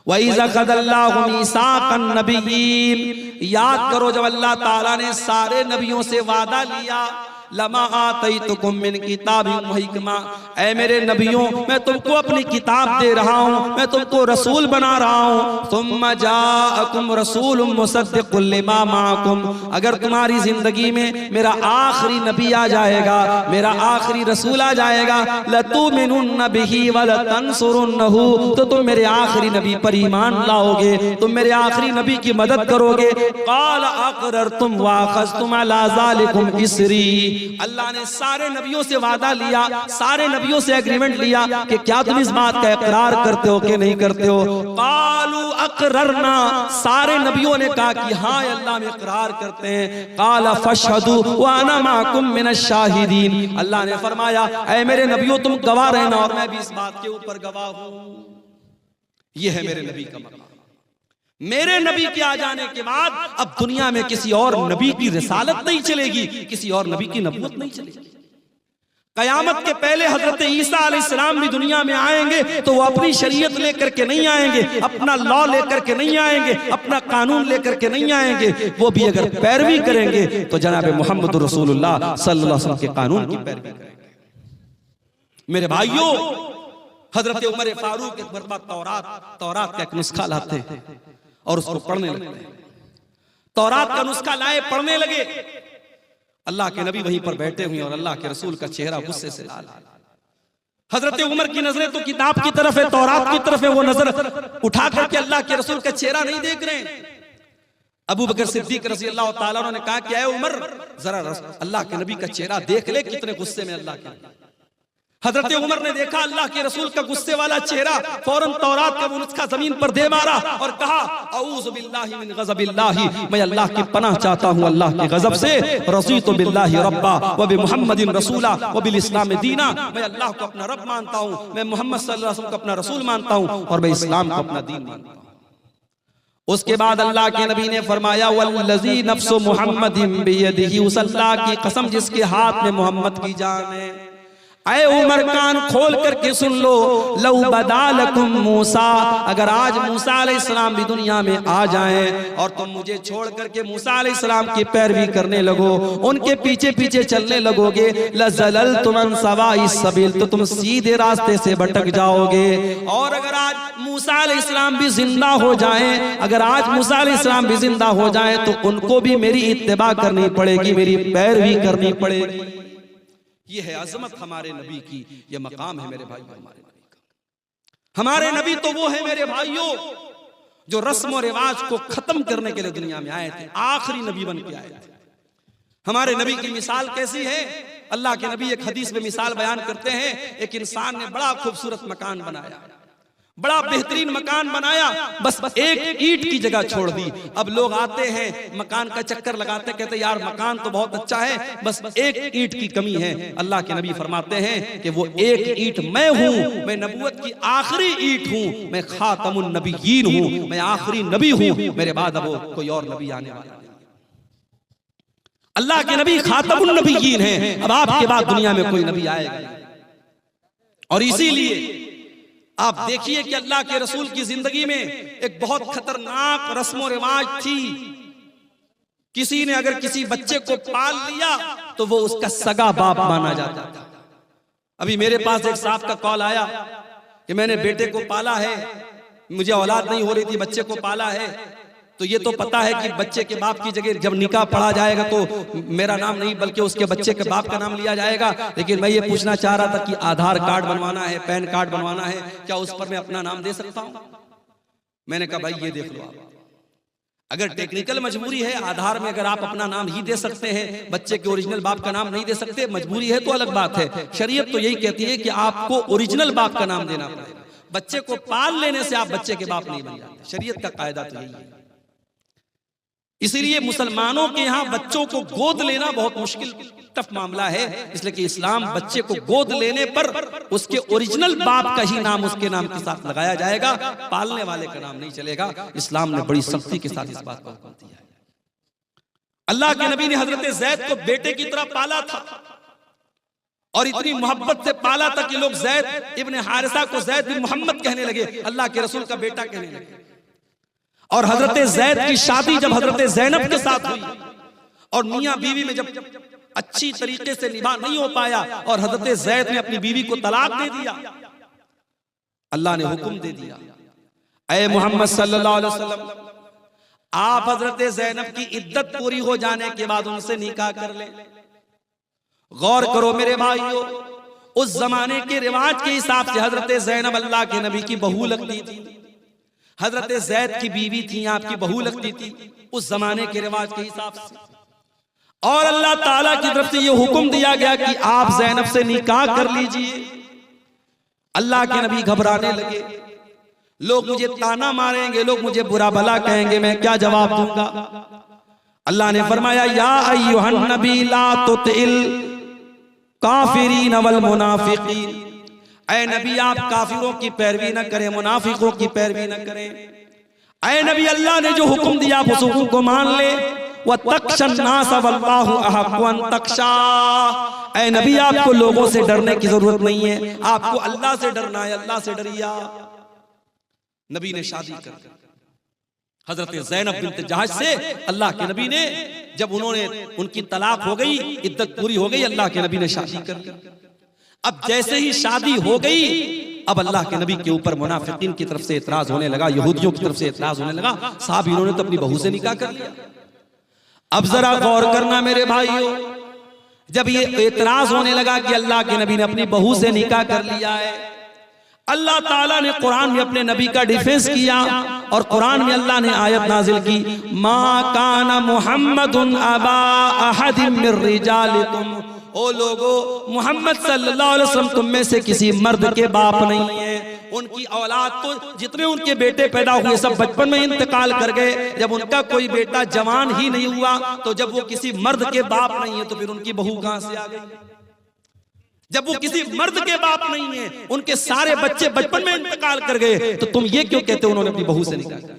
वइज़ अख़ज़ल्लाहु मीसाक़न नबिय्यीन, याद करो जब अल्लाह ताला ने सारे नबियों से वादा लिया, लमा आतैतुकुम मिन किताबिन व हिकमा, ऐ मेरे नबियों मैं तुमको अपनी किताब दे रहा हूँ, मैं तुमको रसूल बना रहा हूँ। सुम्मा जाअकुम रसूलुम मुसद्दिक़ुन लिमा माअकुम, अगर तुम्हारी जिंदगी में मेरा आखिरी नबी आ जाएगा, मेरा आखिरी रसूल आ जाएगा, लतुमिनुन्न बिही व लतंसुरुन्नहु, तो तुम मेरे आखिरी नबी पर ईमान लाओगे, तुम मेरे आखिरी नबी की मदद करोगे। क़ाल अक़ररतुम व अख़ज़्तुम अला ज़ालिकुम इसरी, अल्लाह ने सारे नबियों से वादा लिया, सारे नबियों से एग्रीमेंट लिया कि क्या तुम इस बात का इकरार करते हो कि नहीं करते हो? कालू अकररना, सारे नबियों ने कहा कि हाँ अल्लाह हम इकरार करते हैं। काला फशहदू व अना माकुम मिनश शाहिदीन, अल्लाह ने फरमाया ऐ मेरे नबियों तुम गवाह रहना और मैं भी इस बात के ऊपर गवाह हूं। यह है मेरे नबी का मकाम। मेरे नबी के आ जाने के बाद अब दुनिया में किसी और नबी की रिसालत नहीं चलेगी, किसी और नबी की नबूवत नहीं चलेगी। कयामत के पहले हजरत ईसा अलैहिस्सलाम भी दुनिया में आएंगे तो वो अपनी शरीयत लेकर के नहीं आएंगे, अपना लॉ लेकर के नहीं आएंगे, अपना कानून लेकर के नहीं आएंगे। वो भी अगर पैरवी करेंगे तो जनाब मोहम्मद रसूलुल्लाह सल्लल्लाहु अलैहि वसल्लम के कानून की पैरवी करेंगे। मेरे भाइयों, हजरत उमर फारूक एक मरतबा तौरात का एक नुस्खा लाते हैं और उसको पढ़ने लगते हैं। तौरात का नुस्खा लाए, पढ़ने लगे। अल्लाह के नबी वहीं पर बैठे हुए और अल्लाह के रसूल का चेहरा गुस्से से लाल। हजरत उमर की नजरें तो किताब की तरफ है, तौरात की तरफ है, वो नजर उठा करके अल्लाह के रसूल का चेहरा नहीं देख रहे हैं। अबू बकर सिद्दीक रज़ी अल्लाह ताला अन्हु ने कहा कि ऐ उमर, जरा अल्लाह के नबी का चेहरा देख ले, कितने गुस्से में अल्लाह के। हजरत उमर ने देखा अल्लाह के रसूल का गुस्से वाला चेहरा, फौरन तौरात का वो नुस्खा जमीन पर दे मारा और कहा औज़ु बिल्लाहि मिन गज़बिल्लाहि, मैं अल्लाह की पनाह चाहता हूँ अल्लाह के गजब से। रज़ीतु बिल्लाहि रब्बा व बि मुहम्मदिन रसूला व बिल इस्लाम दीना, मैं अल्लाह को अपना रब मानता हूँ, मैं मोहम्मद सल्लल्लाहु अलैहि वसल्लम को अपना रसूल मानता हूँ और मैं इस्लाम को अपना दीन मानता हूँ। उसके बाद अल्लाह के नबी ने फरमाया वल्लज़ी नफ्सु मुहम्मदिन बियदिही, उस अल्लाह की कसम जिसके हाथ में मोहम्मद की जान है। ऐ उमर, कान खोल करके सुन लो, लौ बदालकुम मूसा, अगर आज मूसा अलैहिस्सलाम भी दुनिया में आ जाएं और तुम मुझे छोड़ करके मूसा अलैहिस्सलाम की पैरवी करने लगो, उनके पीछे पीछे चलने लगोगे, लज़ललतुम अन सवाइस सबील, तो तुम सीधे रास्ते से भटक जाओगे। और अगर आज मूसा अलैहिस्सलाम भी जिंदा हो जाएं, अगर आज मूसा अलैहिस्सलाम भी जिंदा हो जाएं तो उनको भी मेरी इत्तिबा करनी पड़ेगी, मेरी पैरवी करनी पड़ेगी। ये है अजमत हमारे नबी की, ये मकाम है मेरे भाइयों हमारे नबी का। हमारे नबी तो वो है मेरे भाइयों जो रस्म और रिवाज को खत्म करने के लिए दुनिया में आए थे, आखिरी नबी बन के आए थे। हमारे नबी की मिसाल कैसी है? अल्लाह के नबी एक हदीस में मिसाल बयान करते हैं, एक इंसान ने बड़ा खूबसूरत मकान बनाया, बड़ा बेहतरीन मकान बनाया, बस एक ईंट की जगह छोड़ दी। अब लोग आते हैं मकान का चक्कर लगाते, कहते यार मकान तो बहुत अच्छा है, बस एक ईंट की कमी है। अल्लाह के नबी फरमाते हैं कि वो एक ईंट मैं हूं, मैं नबूवत की आखिरी ईंट हूं, मैं खातमुन नबिय्यीन हूं, मैं आखिरी नबी हूं, मेरे बाद अब कोई और नबी आने वाला नहीं। अल्लाह के नबी खातमुन नबिय्यीन हैं, अब आपके बाद दुनिया में कोई नबी आएगा नहीं। और इसीलिए आप देखिए कि अल्लाह के रसूल की जिंदगी में एक बहुत खतरनाक रस्म रिवाज थी। किसी ने अगर किसी बच्चे को पाल लिया तो वो उसका सगा बाप माना जाता था। अभी मेरे पास एक साहब का कॉल आया कि मैंने बेटे को पाला है, मुझे औलाद नहीं हो रही थी, बच्चे को पाला है, तो ये तो पता है कि बच्चे के बाप की जगह जब निकाह पढ़ा जाएगा तो मेरा नाम नहीं बल्कि उसके बच्चे के बाप का नाम लिया जाएगा। लेकिन मैं ये पूछना चाह रहा था कि आधार कार्ड बनवाना है, पैन कार्ड बनवाना है, क्या उस पर मैं अपना नाम दे सकता हूं? मैंने कहा भाई ये देख लो, आप अगर टेक्निकल मजबूरी है, आधार में अगर आप अपना नाम ही दे सकते हैं, बच्चे के ओरिजिनल बाप का नाम नहीं दे सकते, मजबूरी है तो अलग बात है। शरीयत तो यही कहती है कि आपको ओरिजिनल बाप का नाम देना पड़ेगा। बच्चे को पाल लेने से आप बच्चे के बाप नहीं बन जाते, शरीयत का कायदा तो यही है। इसीलिए मुसलमानों के यहाँ बच्चों को गोद लेना बहुत मुश्किल टफ मामला है, इसलिए कि इस्लाम बच्चे को गोद लेने पर उसके ओरिजिनल बाप का ही नाम उसके नाम के साथ लगाया जाएगा, पालने वाले का नाम नहीं चलेगा। इस्लाम ने बड़ी सख्ती के साथ इस बात को हुक्म दिया है। अल्लाह के नबी ने हजरत जैद को बेटे की तरह पाला था और इतनी मोहब्बत से पाला था कि लोग जैद इब्न हारिसा को जैद बिन मोहम्मद कहने लगे, अल्लाह के रसूल का बेटा कहने लगे। और हजरत जैद की शादी जब हजरत ज़ैनब के साथ हुई और मियां बीवी में जब अच्छी तरीके से निभा नहीं हो पाया और हजरत जैद ने अपनी बीवी को तलाक दे दिया, अल्लाह ने हुक्म दे दिया, ऐ मोहम्मद सल्लल्लाहु अलैहि वसल्लम, आप हजरत ज़ैनब की इद्दत पूरी हो जाने के बाद उनसे निकाह कर लें। गौर करो मेरे भाइयों, उस जमाने के रिवाज के हिसाब से हजरत ज़ैनब अल्लाह के नबी की बहू लगती थी, हजरत जैद की बीवी थी, आपकी बहू लगती थी उस जमाने के रिवाज के हिसाब से। और अल्लाह ताला की तरफ से यह हुक्म दिया गया कि आप ज़ैनब से निकाह कर लीजिए। अल्लाह के नबी घबराने लगे, लोग मुझे ताना मारेंगे, लोग मुझे बुरा भला कहेंगे, मैं क्या जवाब दूंगा? अल्लाह ने फरमाया या अय्युहन नबी ला तुतिल काफिरीन वल मुनाफिकीन, ऐ नबी आप काफिरों की पैरवी न करें, मुनाफिकों की पैरवी न करें। ऐ नबी, अल्लाह ने जो हुक्म दिया आप उस हुक्म को मान ले। व तख्शन्नास वल्लाहु अहक्कु अन तख्शा। ऐ नबी, आपको लोगों से डरने की जरूरत नहीं है, आपको अल्लाह से डरना है, अल्लाह से डरिया। नबी ने शादी कर हजरत ज़ैनब बिन्त जहश से, अल्लाह के नबी ने, जब उन्होंने उनकी तलाक हो गई, इद्दत पूरी हो गई, अल्लाह के नबी ने शादी कर ली। अब जैसे ही शादी हो गई, अब अल्लाह के नबी के ऊपर मुनाफिकीन की तरफ से एतराज होने लगा, यहूदियों की तरफ से एतराज होने लगा। साहब, इन्होंने तो अपनी बहू से निकाह कर लिया। अब जरा गौर करना मेरे भाइयों, जब ये एतराज होने लगा कि अल्लाह के नबी ने अपनी बहू से निकाह कर लिया है, अल्लाह ताला ने कुरान में अपने नबी का डिफेंस किया और कुरान में अल्लाह ने आयत नाजिल की, मा काना मुहम्मदुन अबा अहदिम मिर रिजालिकुम। ओ लोगो, मोहम्मद सल्लल्लाहु अलैहि वसल्लम तुम में से किसी मर्द के बाप नहीं है। उनकी औलाद तो जितने उनके बेटे पैदा हुए सब बचपन में इंतकाल कर गए। जब उनका कोई बेटा जवान ही नहीं हुआ, तो जब वो किसी मर्द के बाप नहीं है तो फिर उनकी बहू कहां से आ गई? जब वो किसी मर्द के बाप नहीं है, उनके सारे बच्चे बचपन में इंतकाल कर गए, तो तुम ये क्यों कहते हो उन्होंने अपनी बहू से निकाह किया?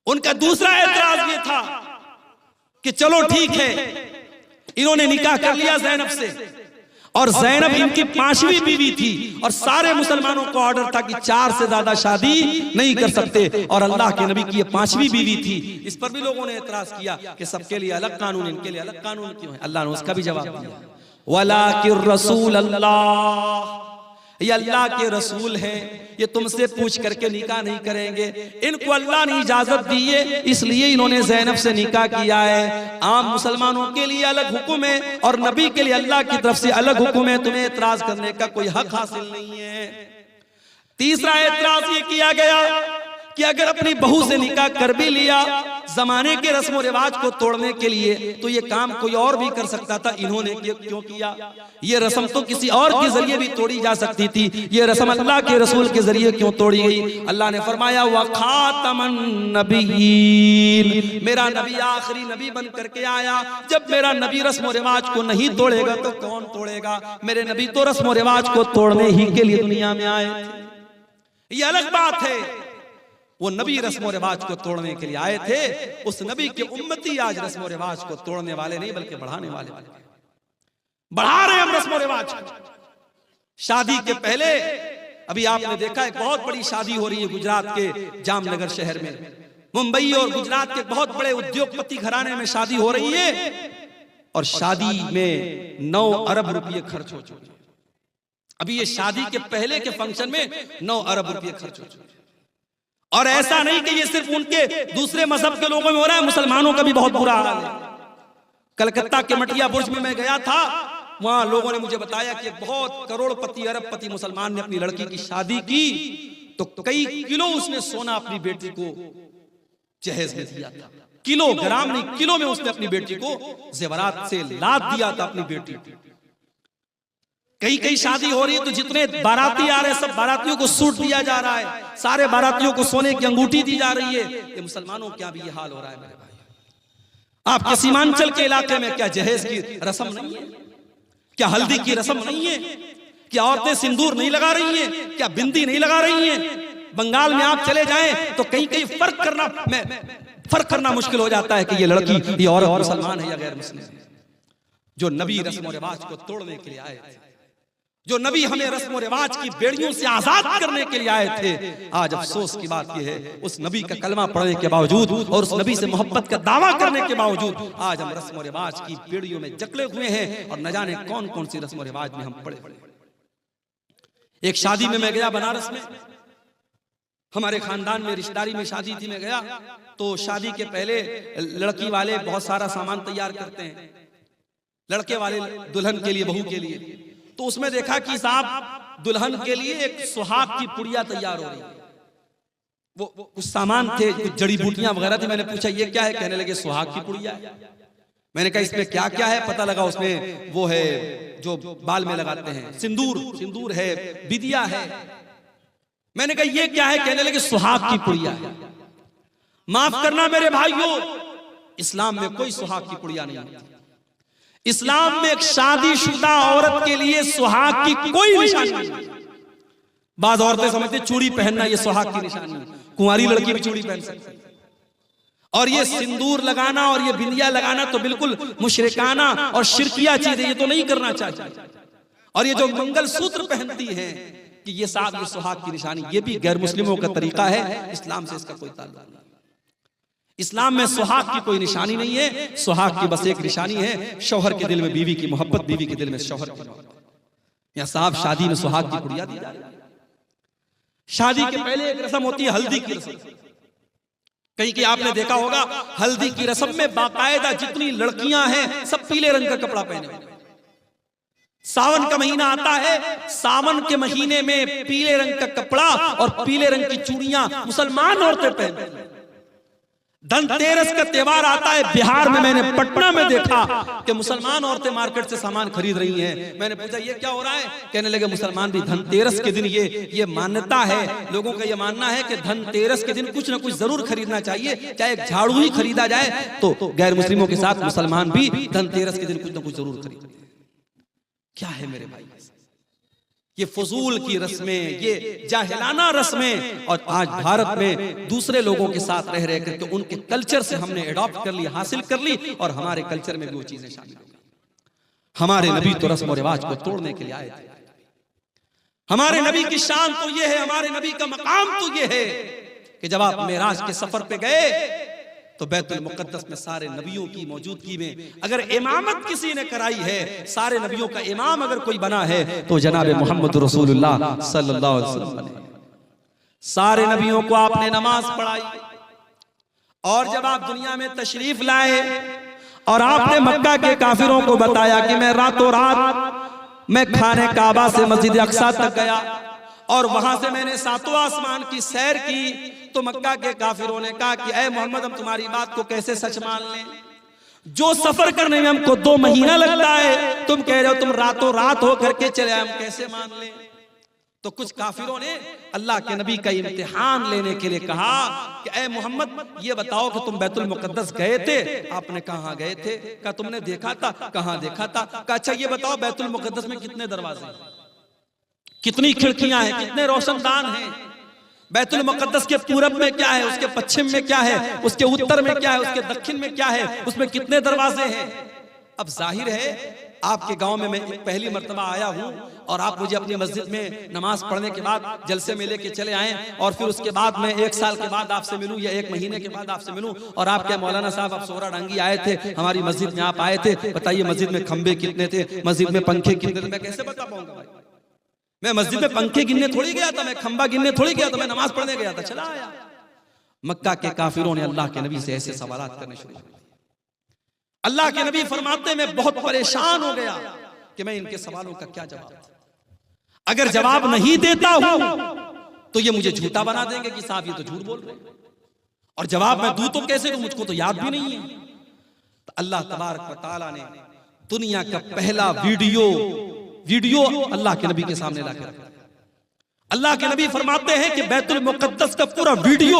उनका दूसरा एतराज ये था कि चलो ठीक है, इन्होंने निकाह कर लिया ज़ैनब से, और ज़ैनब इनकी 5वीं बीवी थी, और सारे मुसलमानों को ऑर्डर था कि 4 से ज्यादा शादी नहीं कर सकते, और अल्लाह के नबी की ये 5वीं बीवी थी। इस पर भी लोगों ने एतराज किया कि सबके लिए अलग कानून, इनके लिए अलग कानून क्यों है? अल्लाह ने उसका भी जवाब दिया, वलाकिर रसूल अल्लाह, ये अल्लाह के रसूल हैं, ये तुमसे पूछ करके निकाह नहीं करेंगे। इनको अल्लाह ने इजाजत दी है, इसलिए इन्होंने ज़ैनब से निकाह किया है। आम मुसलमानों के लिए अलग हुक्म है और नबी के लिए अल्लाह की तरफ से अलग हुक्म है, तुम्हें एतराज करने का कोई हक हासिल नहीं है। तीसरा एतराज ये किया गया कि अगर अपनी बहू से निकाह कर भी लिया जमाने के रस्म रिवाज को तोड़ने के लिए, तो ये काम कोई और भी कर सकता था, इन्होंने क्यों किया? ये रस्म तो किसी और के जरिए भी तोड़ी जा सकती थी, ये रस्म अल्लाह के रसूल के जरिए क्यों तोड़ी गई? अल्लाह ने फरमाया, व खातमन नबीयीन, मेरा नबी आखिरी नबी बन करके आया। जब मेरा नबी रस्म रिवाज को नहीं तोड़ेगा तो कौन तोड़ेगा? मेरे नबी तो रस्म रिवाज को तोड़ने ही के लिए दुनिया में आए थे। ये अलग बात है, वो नबी रस्म रिवाज को तोड़ने के लिए आए थे। उस नबी के उम्मती आज रस्म रिवाज को तोड़ने वाले नहीं बल्कि बढ़ाने वाले, बढ़ा रहे हम रस्म रिवाज को। शादी के पहले अभी आपने देखा एक बहुत बड़ी शादी हो रही है गुजरात के जामनगर शहर में। मुंबई और गुजरात के बहुत बड़े उद्योगपति घराने में शादी हो रही है, और शादी में 9 अरब रुपये खर्च हो चुके। अभी ये शादी के पहले के फंक्शन में 9 अरब रुपये खर्च हो चुके। और ऐसा नहीं कि ये सिर्फ उनके दूसरे मजहब के लोगों में हो रहा है, मुसलमानों का भी बहुत बुरा हाल है। कलकत्ता के मटिया बुर्ज में मैं गया था, वहां लोगों ने मुझे बताया कि बहुत करोड़पति अरबपति मुसलमान ने अपनी लड़की की शादी की, तो कई किलो उसने सोना अपनी बेटी को जहेज में दिया था। किलोग्राम नहीं, किलो में उसने अपनी बेटी को जेवरात से लाद दिया था अपनी बेटी को। कई शादी हो रही है तो जितने बाराती आ रहे हैं सब बारातियों को सूट दिया जा रहा है, सारे बारातियों को सोने की अंगूठी दी जा रही है। ये मुसलमानों क्या भी ये हाल हो रहा है मेरे भाई? आपके सीमांचल के इलाके में क्या जहेज की रस्म नहीं है? क्या हल्दी की रस्म नहीं है? क्या औरतें सिंदूर नहीं लगा रही हैं? क्या बिंदी नहीं लगा रही हैं? बंगाल में आप चले जाएं तो कहीं फर्क करना मुश्किल हो जाता है कि ये लड़की, ये औरत मुसलमान है या गैर मुस्लिम। जो नबी रस्म रिवाज को तोड़ने के लिए आए थे, जो नबी हमें रस्म रिवाज की बेड़ियों से आजाद करने के लिए आए थे, आज अफसोस की बात यह है उस नबी का कलमा पढ़ने के बावजूद और उस नबी से मोहब्बत का दावा करने के बावजूद आज हम रस्म रिवाज की बेड़ियों में जकड़े हुए हैं, और न जाने कौन कौन सी रस्म रिवाज में हम पड़े। एक शादी में मैं गया बनारस में, हमारे खानदान में रिश्तेदारी में शादी थी, मैं गया तो शादी के पहले लड़की वाले बहुत सारा सामान तैयार करते हैं, लड़के वाले दुल्हन के लिए, बहू के लिए। तो उसमें देखा कि साहब दुल्हन के लिए एक सुहाग की पुड़िया तैयार हो रही है। वो कुछ सामान थे, कुछ जड़ी बूटियां वगैरह थी। मैंने पूछा ये क्या है? कहने लगे सुहाग की पुड़िया है। मैंने कहा इसमें क्या क्या है? पता लगा उसमें वो है जो बाल में लगाते हैं, सिंदूर है, बिदिया है। मैंने कहा ये क्या है? कहने लगे सुहाग की पुड़िया है। माफ करना मेरे भाइयों, इस्लाम में कोई सुहाग की पुड़िया नहीं है। इस्लाम में एक शादीशुदा औरत के लिए सुहाग की कोई निशानी नहीं। बाज औरतें समझते चूड़ी पहनना ये सुहाग की निशानी है, कुंवारी लड़की भी चूड़ी पहन सकती है। और ये सिंदूर लगाना और ये बिंदिया लगाना तो बिल्कुल मुशरिकाना और शिरकिया चीज है, ये तो नहीं करना चाहिए। और ये जो मंगलसूत्र पहनती हैं कि ये साहब ये सुहाग की निशानी, ये भी गैर मुस्लिमों का तरीका है, इस्लाम से इसका कोई ताल्लुक नहीं। इस्लाम में सुहाग की कोई निशानी नहीं है। सुहाग की बस एक निशानी है, शौहर के दिल में बीवी की मोहब्बत, बीवी के दिल में शौहर की मोहब्बत। या साहब शादी में सुहाग की गुड़िया दी जा रही है। शादी के पहले एक रस्म होती है हल्दी की रस्म। कहीं कि आपने देखा होगा हल्दी की रस्म में बाकायदा जितनी लड़कियां हैं सब पीले रंग का कपड़ा पहने हुए। सावन का महीना आता है, सावन के महीने में पीले रंग का कपड़ा और पीले रंग की चूड़ियां मुसलमान औरतें पहनती हैं। धनतेरस का त्योहार आता है, बिहार में मैंने पटना में देखा कि मुसलमान औरतें मार्केट से सामान खरीद रही हैं। मैंने पूछा ये क्या हो रहा है? कहने लगे मुसलमान भी धनतेरस के दिन ये मान्यता है, लोगों का ये मानना है कि धनतेरस के दिन कुछ ना कुछ जरूर खरीदना चाहिए, चाहे एक झाड़ू ही खरीदा जाए तो गैर मुस्लिमों के साथ मुसलमान भी धनतेरस के दिन कुछ ना कुछ जरूर खरीदते हैं। क्या है मेरे भाई, ये फजूल की रस्में, ये जाहिलाना रस्में। और आज भारत में दूसरे लोगों के साथ रह रहे करके उनके कल्चर से हमने एडॉप्ट कर ली, हासिल कर ली, और हमारे कल्चर में भी वो चीजें शामिल हो गई। हमारे नबी तो रस्म और रिवाज को तोड़ने के लिए आए थे। हमारे नबी की शान तो ये है, हमारे नबी का मकाम तो ये है कि जब आप मेराज के सफर पे गए तो बैतुल मुक़द्दस में सारे नबियों की मौजूदगी में अगर इमामत किसी ने कराई है, सारे नबियों का इमाम अगर कोई बना है तो जनाब मोहम्मद रसूलुल्लाह सल्लल्लाहु अलैहि वसल्लम बने। सारे नबियों को आपने नमाज पढ़ाई, और जब आप दुनिया में तशरीफ लाए और आपने मक्का के काफिरों को बताया कि मैं रातों रात मैं खाने काबा से मस्जिद अक्सा तक गया और वहां से मैंने सातों आसमान की सैर की, तो मक्का के काफिरों ने कहा कि ऐ मोहम्मद हम तुम्हारी बात को कैसे सच मान लें? जो सफर करने में हमको 2 महीना लगता है, तुम कह रहे हो तुम रातों रात हो करके चले, हम कैसे मान लें? तो कुछ काफिरों ने अल्लाह के नबी का इम्तिहान लेने के लिए कहा कि ऐ मोहम्मद ये बताओ कि तुम बैतुल मुक़द्दस गए थे? आपने कहा गए थे? कहा तुमने देखा था? कहां देखा था? कहा अच्छा ये बताओ बैतुल मुक़द्दस में कितने दरवाजे हैं, कितनी खिड़कियां हैं, कितने रोशनदान हैं? बैतुल मुक़द्दस के पूरब में क्या है, उसके पश्चिम में क्या है, उसके उत्तर में क्या है, उसके दक्षिण में क्या है, उसमें कितने दरवाजे हैं? अब जाहिर है आपके गांव में मैं पहली मर्तबा आया हूं और आप मुझे अपनी मस्जिद में नमाज पढ़ने के बाद जलसे में लेके चले आए, और फिर उसके बाद मैं 1 साल के बाद आपसे मिलूं या 1 महीने के बाद आपसे मिलूं, और आप क्या मौलाना साहब आप सोहरा डांगी आए थे, हमारी मस्जिद में आप आए थे, बताइए मस्जिद में खंबे कितने थे, मस्जिद में पंखे कितने थे? मैं कैसे बता पाऊंगा भाई? मैं मस्जिद में पंखे गिनने थोड़ी गया था, मैं खंबा गिनने थोड़ी गया था, मैं नमाज पढ़ने गया था, चला आया। मक्का के काफिरों ने अल्लाह के नबी से ऐसे सवालात करने शुरू कर दिए। अल्लाह के नबी फरमाते मैं बहुत परेशान हो गया कि मैं इनके सवालों का क्या जवाब दूं। अगर जवाब नहीं देता हूं तो ये मुझे झूठा बना देंगे कि साहब ये तो झूठ बोल रहे हैं, और जवाब मैं दूं तो कैसे दूं, मुझको तो याद भी नहीं है। तो अल्लाह तबारक व तआला ने दुनिया का पहला वीडियो अल्लाह के नबी के सामने लाकर रखा। अल्लाह के नबी फरमाते हैं कि बैतुल मुक़द्दस का पूरा वीडियो,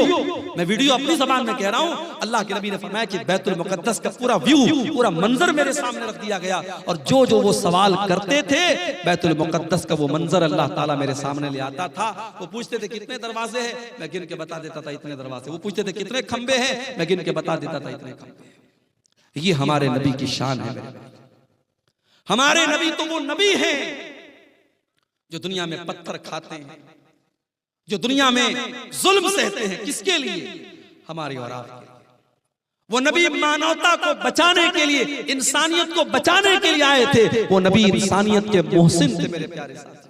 मैं वीडियो अपनी ज़बान में कह रहा हूं, अल्लाह के नबी ने फरमाया कि बैतुल मुक़द्दस का पूरा व्यू, पूरा मंजर मेरे सामने रख दिया गया, और जो वो सवाल करते थे बैतुल मुक़द्दस का वो मंजर अल्लाह ताला मेरे सामने ले आता था। वो पूछते थे कितने दरवाजे हैं, मैं गिन के बता देता था इतने दरवाजे। वो पूछते थे कितने खंबे हैं, मैं गिन के बता देता था इतने खंबे। ये हमारे नबी की शान है। हमारे नबी तो वो नबी हैं जो दुनिया में पत्थर खाते हैं, जो दुनिया में जुल्म सहते हैं, किसके लिए? हमारी और आपके लिए। वो नबी मानवता को बचाने के लिए, इंसानियत को बचाने के लिए आए थे। वो नबी इंसानियत के मोहसिन थे मेरे प्यारे साथी।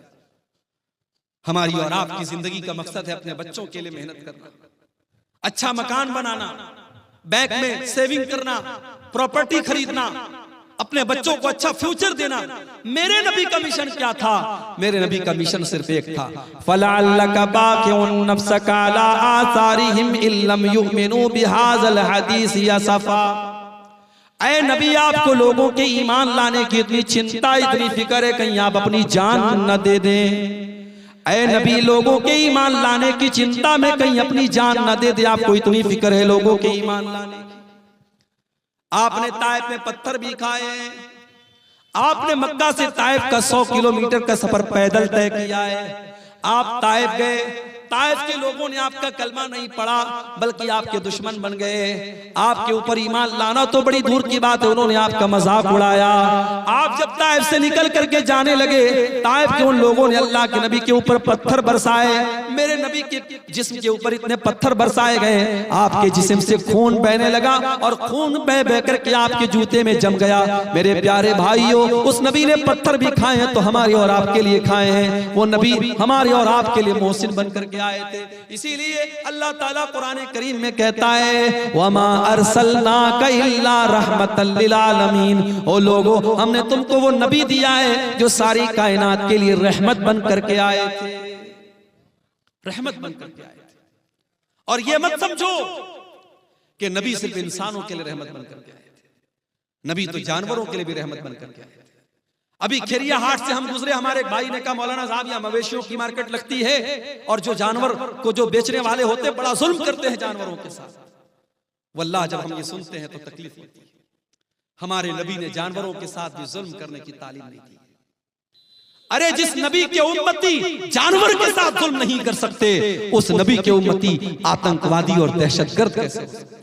हमारी और आपकी जिंदगी का मकसद है अपने बच्चों के लिए मेहनत करना, अच्छा मकान बनाना, बैंक में सेविंग करना, प्रॉपर्टी खरीदना, अपने बच्चों को अच्छा फ्यूचर देना। मेरे नबी का मिशन क्या था? मेरे नबी का मिशन सिर्फ एक था, फलअल्लका बाक़िउन नफ्सका अला आसारिहिम इल्लम युमिनू बिहाज़ल हदीस यसफा। ऐ नबी आपको लोगों के ईमान लाने की इतनी चिंता, इतनी फिक्र है, कहीं आप अपनी जान न दे दें। ऐ नबी लोगों के ईमान लाने की चिंता में कहीं अपनी जान न दे दे, आपको इतनी फिक्र है लोगों के ईमान लाने की। आपने ताइफ में पत्थर भी खाए, आपने मक्का से ताइफ का 100 किलोमीटर का सफर पैदल तय किया है, आप ताइफ गए, ताइफ के लोगों ने आपका कलमा नहीं पढ़ा बल्कि आपके दुश्मन बन गए। आपके ऊपर ईमान लाना तो बड़ी दूर की बात है, उन्होंने आपका मजाक उड़ाया। आप जब ताइफ से निकल करके जाने लगे, ताइफ के उन लोगों ने अल्लाह के नबी के ऊपर पत्थर बरसाए। मेरे नबी के जिस्म के ऊपर इतने पत्थर बरसाए गए, आपके जिस्म से खून बहने लगा और खून बह बह करके आपके जूते में जम गया। मेरे प्यारे भाइयों, उस नबी ने पत्थर भी खाए हैं तो हमारे और आपके लिए खाए हैं। वो नबी हमारे और आपके लिए मोहसिन बन करके आए थे। इसीलिए अल्लाह ताला कुरान करीम में कहता है, वमा अरसलनाका इल्ला रहमतल लिल आलमीन। ओ लोगों, हमने तुमको वो नबी दिया है जो सारी कायनात के लिए रहमत बन करके आए थे, रहमत बन करके आए थे। और ये मत समझो कि नबी सिर्फ इंसानों के लिए रहमत बन करके आए थे, नबी तो जानवरों के लिए भी रहमत बन करके आए थे। अभी खेरिया हाट से हम गुजरे, हमारे एक भाई ने कहा, मौलाना साहब यहाँ मवेशियों की मार्केट लगती है और जो जानवर को जो बेचने वाले होते हैं बड़ा जुल्म करते हैं जानवरों के साथ। वल्लाह जब हम ये सुनते हैं तो तकलीफ होती है। हमारे नबी ने जानवरों के साथ भी जुल्म करने की तालीम नहीं दी। अरे जिस नबी के उम्मती जानवर के साथ जुल्म नहीं कर सकते, उस नबी के उम्मती आतंकवादी और दहशतगर्द कैसे हो सकते?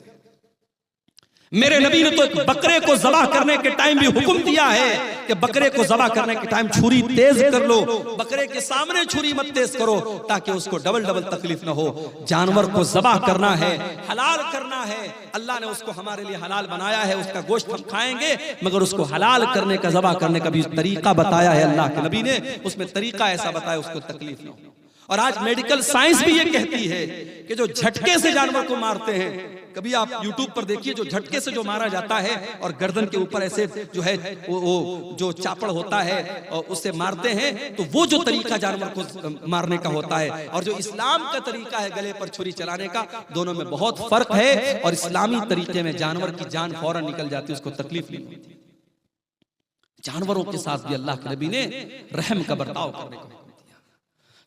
मेरे नबी ने तो एक बकरे को ज़बह करने के टाइम भी हुक्म दिया है कि बकरे को ज़बह करने के टाइम छुरी तेज कर लो, बकरे के सामने छुरी मत तेज करो ताकि उसको डबल डबल तकलीफ ना हो। जानवर को ज़बह करना है, हलाल करना है, अल्लाह ने उसको हमारे लिए हलाल बनाया है। उसका गोश्त हम खाएंगे, मगर उसको हलाल करने का, ज़बह करने का भी तरीका बताया है अल्लाह के नबी ने, उसमें तरीका ऐसा बताया उसको तकलीफ ना हो। और आज मेडिकल साइंस भी ये कहती है कि जो झटके से जानवर को मारते हैं, कभी आप YouTube पर देखिए, जो झटके से जो मारा जाता है और गर्दन के ऊपर ऐसे जो है वो जो चापड़ होता है और उससे मारते हैं, तो वो जो तरीका जानवर को मारने का होता है और जो इस्लाम का तरीका है गले पर छुरी चलाने का, दोनों में बहुत फर्क है। और इस्लामी तरीके में जानवर की जान फौरन निकल जाती है, उसको तकलीफ नहीं होती। जानवरों के साथ भी अल्लाह के नबी ने रहम का बर्ताव करने को दिया।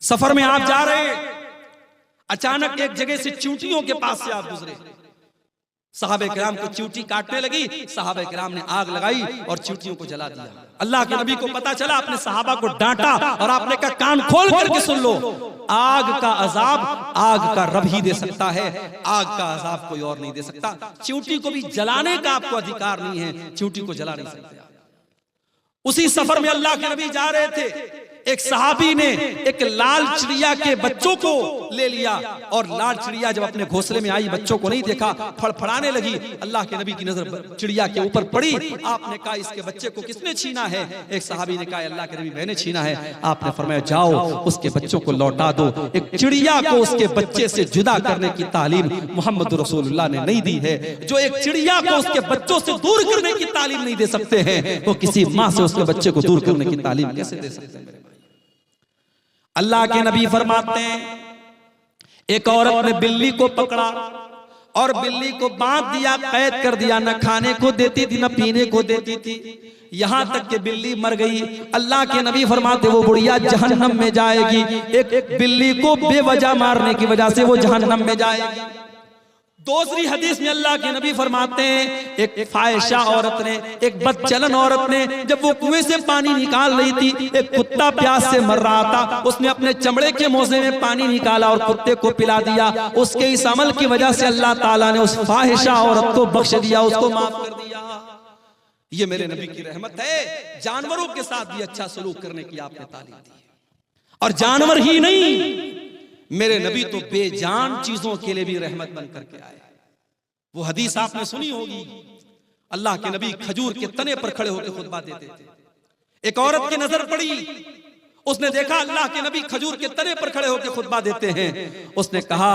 सफर में आप जा रहे, अचानक एक जगह से चींटियों के पास से आप गुजरे, सहाबे किराम को चींटी काटने लगी, सहाबे किराम ने आग लगाई और चींटियों को जला दिया। अल्लाह के नबी को पता चला, अपने सहाबा को डांटा और आपने कहा कान खोल करके सुन लो, आग का अजाब आग का रब ही दे सकता है, आग का अजाब कोई और नहीं दे सकता। चींटी को भी जलाने का आपको अधिकार नहीं है, चींटी को जला नहीं सकते। उसी सफर में अल्लाह के नबी जा रहे थे, एक सहाबी ने एक लाल चिड़िया के बच्चों को ले लिया और लाल चिड़िया जब अपने घोंसले में आई, बच्चों को नहीं देखा, फड़फड़ाने लगी। अल्लाह के नबी की नजर चिड़िया के ऊपर पड़ी। आपने कहा इसके बच्चे को किसने छीना है? एक सहाबी ने कहा अल्लाह के नबी मैंने छीना है। आपने फरमाया जाओ उसके बच्चों को लौटा दो। एक चिड़िया को उसके बच्चे से जुदा करने की तालीम मोहम्मद रसूलुल्लाह ने नहीं दी है। जो एक चिड़िया को उसके बच्चों से दूर करने की तालीम नहीं दे सकते हैं, वो किसी माँ से उसके बच्चे को दूर करने की तालीम कैसे दे सकते हैं? अल्लाह के नबी फरमाते हैं, एक औरत ने बिल्ली को पकड़ा और बिल्ली को बांध दिया, कैद कर दिया, न खाने को देती थी न पीने को देती थी, यहां तक कि बिल्ली मर गई। अल्लाह के नबी फरमाते वो बुढ़िया जहन्नम में जाएगी। एक बिल्ली को बेवजह मारने की वजह से वो जहन्नम में जाएगी। दूसरी हदीस में अल्लाह के नबी फरमाते हैं, एक फाहिशा औरत ने, एक बदचलन औरत ने, जब वो कुएं से पानी निकाल रही थी, एक कुत्ता प्यास से मर रहा था, उसने अपने चमड़े के मोजे में पानी निकाला और कुत्ते को पिला दिया। उसके इस अमल की वजह से अल्लाह ताला ने उस फाहिशा औरत को बख्श दिया, उसको माफ कर दिया। ये मेरे नबी की रहमत है। जानवरों के साथ भी अच्छा सलूक करने की आपने तालीम दी है। और जानवर ही नहीं, मेरे नबी तो बेजान चीजों के लिए भी रहमत बन करके आए। वो हदीस आपने सुनी होगी, अल्लाह के नबी खजूर के तने पर खड़े होकर खुतबा देते थे। एक औरत की नजर पड़ी, उसने देखा अल्लाह के नबी खजूर के तने पर खड़े होकर खुतबा देते हैं। उसने कहा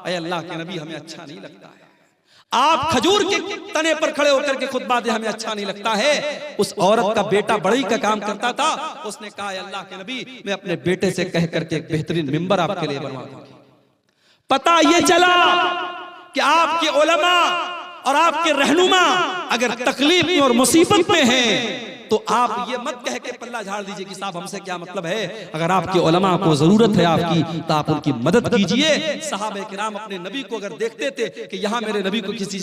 अरे अल्लाह के नबी हमें अच्छा नहीं लगता है, आप खजूर के तने पर खड़े होकर के खुतबा दे, हमें अच्छा नहीं लगता है। उस औरत का बेटा बढ़ई का काम करता था, उसने कहा अल्लाह के नबी मैं अपने बेटे से कह करके एक बेहतरीन मिंबर आपके लिए बनवा दूंगी। पता ये चला कि आपके उलमा और आपके रहनुमा अगर तकलीफ में और मुसीबत में हैं तो आप ये मत कह के पल्ला झाड़ दीजिए कि साहब हमसे क्या मतलब है। अगर आपके उलमा को जरूरत है आपकी तो आप उनकी मदद कीजिए। सहाबे किराम अपने नबी को अगर देखते थे कि यहाँ मेरे नबी को किसी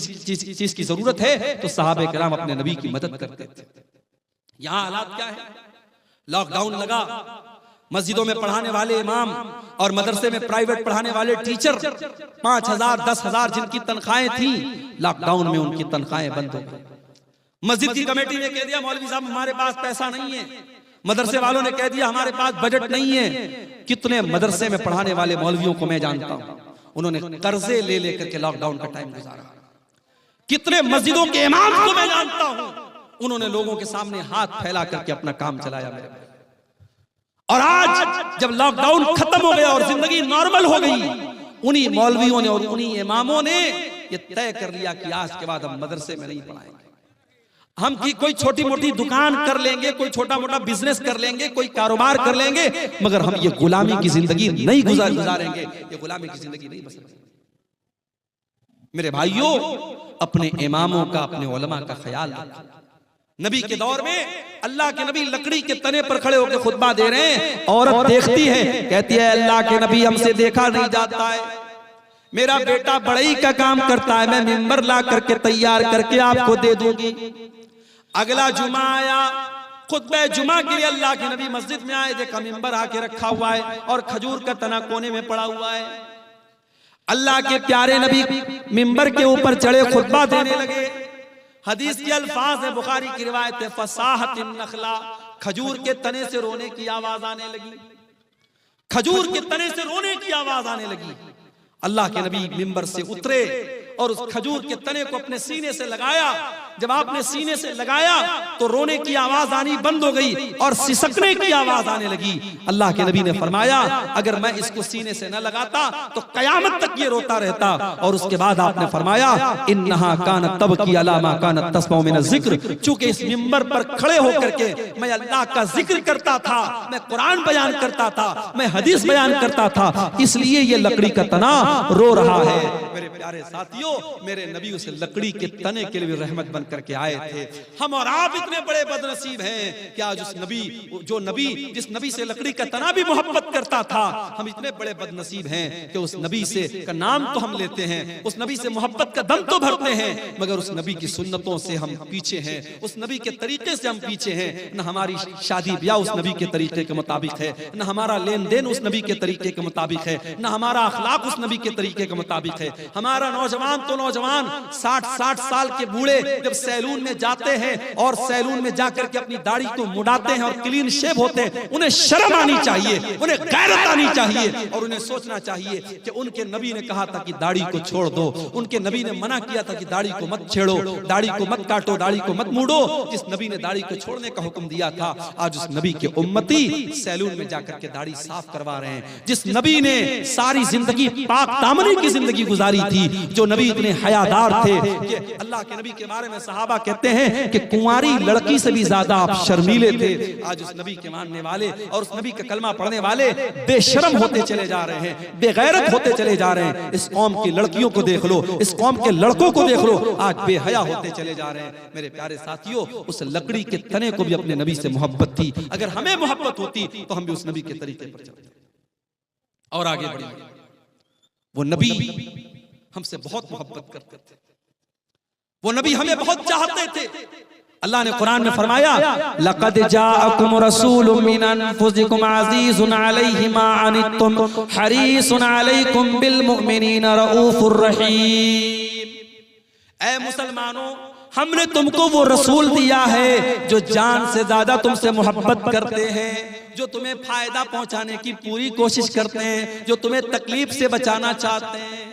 चीज की जरूरत है तो सहाबे किराम अपने नबी की मदद करते थे। यहाँ हालात क्या है? लॉकडाउन लगा, मस्जिदों में पढ़ाने वाले इमाम और मदरसे में प्राइवेट पढ़ाने वाले टीचर 5,000 10,000 जिनकी तनख्वाहें थी, लॉकडाउन में उनकी तनख्वाहें बंद हो गई। मस्जिद की कमेटी ने कह दिया मौलवी साहब हमारे पास पैसा नहीं है, मदरसे वालों ने कह दिया हमारे पास बजट नहीं है। कितने मदरसे में पढ़ाने वाले मौलवियों को मैं जानता हूं, उन्होंने कर्जे ले लेकर के लॉकडाउन का टाइम गुजारा। कितने मस्जिदों के इमाम को मैं जानता हूं, उन्होंने लोगों के सामने हाथ फैला करके अपना काम चलाया मेरे भाई। और आज जब लॉकडाउन खत्म हो गया और जिंदगी नॉर्मल हो गई, उन्हीं मौलवियों ने और उन्हीं इमामों ने ये तय कर लिया कि आज के बाद हम मदरसे में नहीं पढ़ाएंगे, हम की कोई छोटी मोटी दुकान कर लेंगे, कोई छोटा मोटा बिजनेस कर लेंगे, कोई कारोबार कर लेंगे, मगर हम ये गुलामी की जिंदगी नहीं गुजारेंगे, ये गुलामी की जिंदगी नहीं बसरेंगे। मेरे भाइयों, अपने इमामों का, अपने उलमा का ख्याल रखो। नबी के दौर में अल्लाह के नबी लकड़ी के तने पर खड़े होकर खुतबा दे रहे हैं, औरत देखती है, कहती है अल्लाह के नबी हमसे देखा नहीं जाता है, मेरा बेटा बढ़ई का काम करता है, मैं मिंबर ला करके तैयार करके आपको दे दूंगी। अगला जुमा आया, खुतबे जुमा के लिए अल्लाह के नबी मस्जिद में आए, देखा मिंबर आके रखा हुआ है और खजूर का तना कोने में पड़ा हुआ है। अल्लाह के प्यारे नबी मिंबर के ऊपर चढ़े खुतबा देने लगे। हदीस के अल्फाज है, बुखारी की रिवायत है, फसाहतिन नखला, खजूर के तने से रोने की आवाज आने लगी, खजूर के तने से रोने की आवाज आने लगी। अल्लाह के नबी मिंबर से उतरे और उस खजूर के तने को अपने सीने से लगाया। जब आपने सीने से लगाया तो रोने की आवाज आनी बंद हो गई और सिसकने की आवाज आने लगी। अल्लाह के नबी ने फरमाया अगर मैं इसको सीने से न लगाता तो कयामत तक ये रोता रहता। और उसके बाद आपने फरमाया इन्नहा कानत तबकी अला मा कानत तस्मउ मिन ज़िक्र, चूंकि इस मिंबर पर खड़े होकर के मैं अल्लाह का जिक्र करता था, मैं कुरान बयान करता था, मैं हदीस बयान करता था, इसलिए ये लकड़ी का तना रो रहा है। मेरे प्यारे साथियों, मेरे नबी उस लकड़ी के तने के लिए रहमत बन करके आए थे। हम और आप इतने बड़े बदनसीब हैं कि आज उस नबी, जो नबी जिस नबी से लकड़ी का तना भी मोहब्बत करता था, हम इतने बड़े बदनसीब हैं कि उस नबी से का नाम तो हम लेते हैं, उस नबी से मोहब्बत का दम तो भरते हैं, मगर उस नबी की सुन्नतों से हम पीछे हैं, उस नबी के तरीके से हम पीछे हैं। न हमारी शादी ब्याह उस नबी के तरीके के मुताबिक है, न हमारा लेन देन उस नबी के तरीके के मुताबिक है, न हमारा अखलाक उस नबी के तरीके के मुताबिक है। हमारा नौजवान तो नौजवान 60-60 साल के बूढ़े जब सैलून में जाते हैं और सैलून में जाकर के अपनी दाढ़ी को मुड़ाते हैं और क्लीन शेव होते हैं, उन्हें शर्म आनी चाहिए, उन्हें गैरत आनी चाहिए और उन्हें सोचना चाहिए कि उनके नबी ने कहा था कि दाढ़ी को छोड़ दो, उनके नबी ने मना किया था कि दाढ़ी को मत छेड़ो, दाढ़ी को मत काटो, दाढ़ी को मत मूड़ो। जिस नबी ने दाढ़ी को छोड़ने का हुक्म दिया था, आज उस नबी के उम्मती सैलून में जाकर के दाढ़ी साफ करवा रहे हैं। जिस नबी ने सारी जिंदगी पाक दामनी की जिंदगी गुजारी थी, जो नबी इतने हयादार थे कि अल्लाह के नबी के बारे में सहाबा कहते हैं कि कुंवारी लड़की से भी ज्यादा आप शर्मीले थे, आज उस नबी के मानने वाले और उस नबी का कलमा पढ़ने वाले बेशर्म होते चले जा रहे हैं, बेगैरत होते चले जा रहे हैं। इस कौम की लड़कियों को देख लो, इस कौम के लड़कों को देख लो, आज बेहया होते चले जा रहे हैं। मेरे प्यारे साथियों, उस लकड़ी के तने को भी अपने नबी से मोहब्बत थी। अगर हमें मोहब्बत होती तो हम भी उस नबी के तरीके पर चलते और आगे बढ़ेंगे। वो नबी हमसे बहुत मोहब्बत करते थे, वो नबी हमें बहुत चाहते थे। अल्लाह ने कुरान में फरमाया लक़द जाअकुम रसूलुम मिन अनफुसिकुम अज़ीज़ुन अलैहि मा अनित्तुम हरीसुन अलैकुम बिल मुमिनीना रऊफुर रहीम। ऐ मुसलमानों, हमने तुमको वो रसूल दिया है जो जान से ज्यादा तुमसे मोहब्बत करते हैं, जो तुम्हें फायदा पहुंचाने की पूरी कोशिश करते हैं, जो तुम्हें तकलीफ से बचाना चाहते हैं।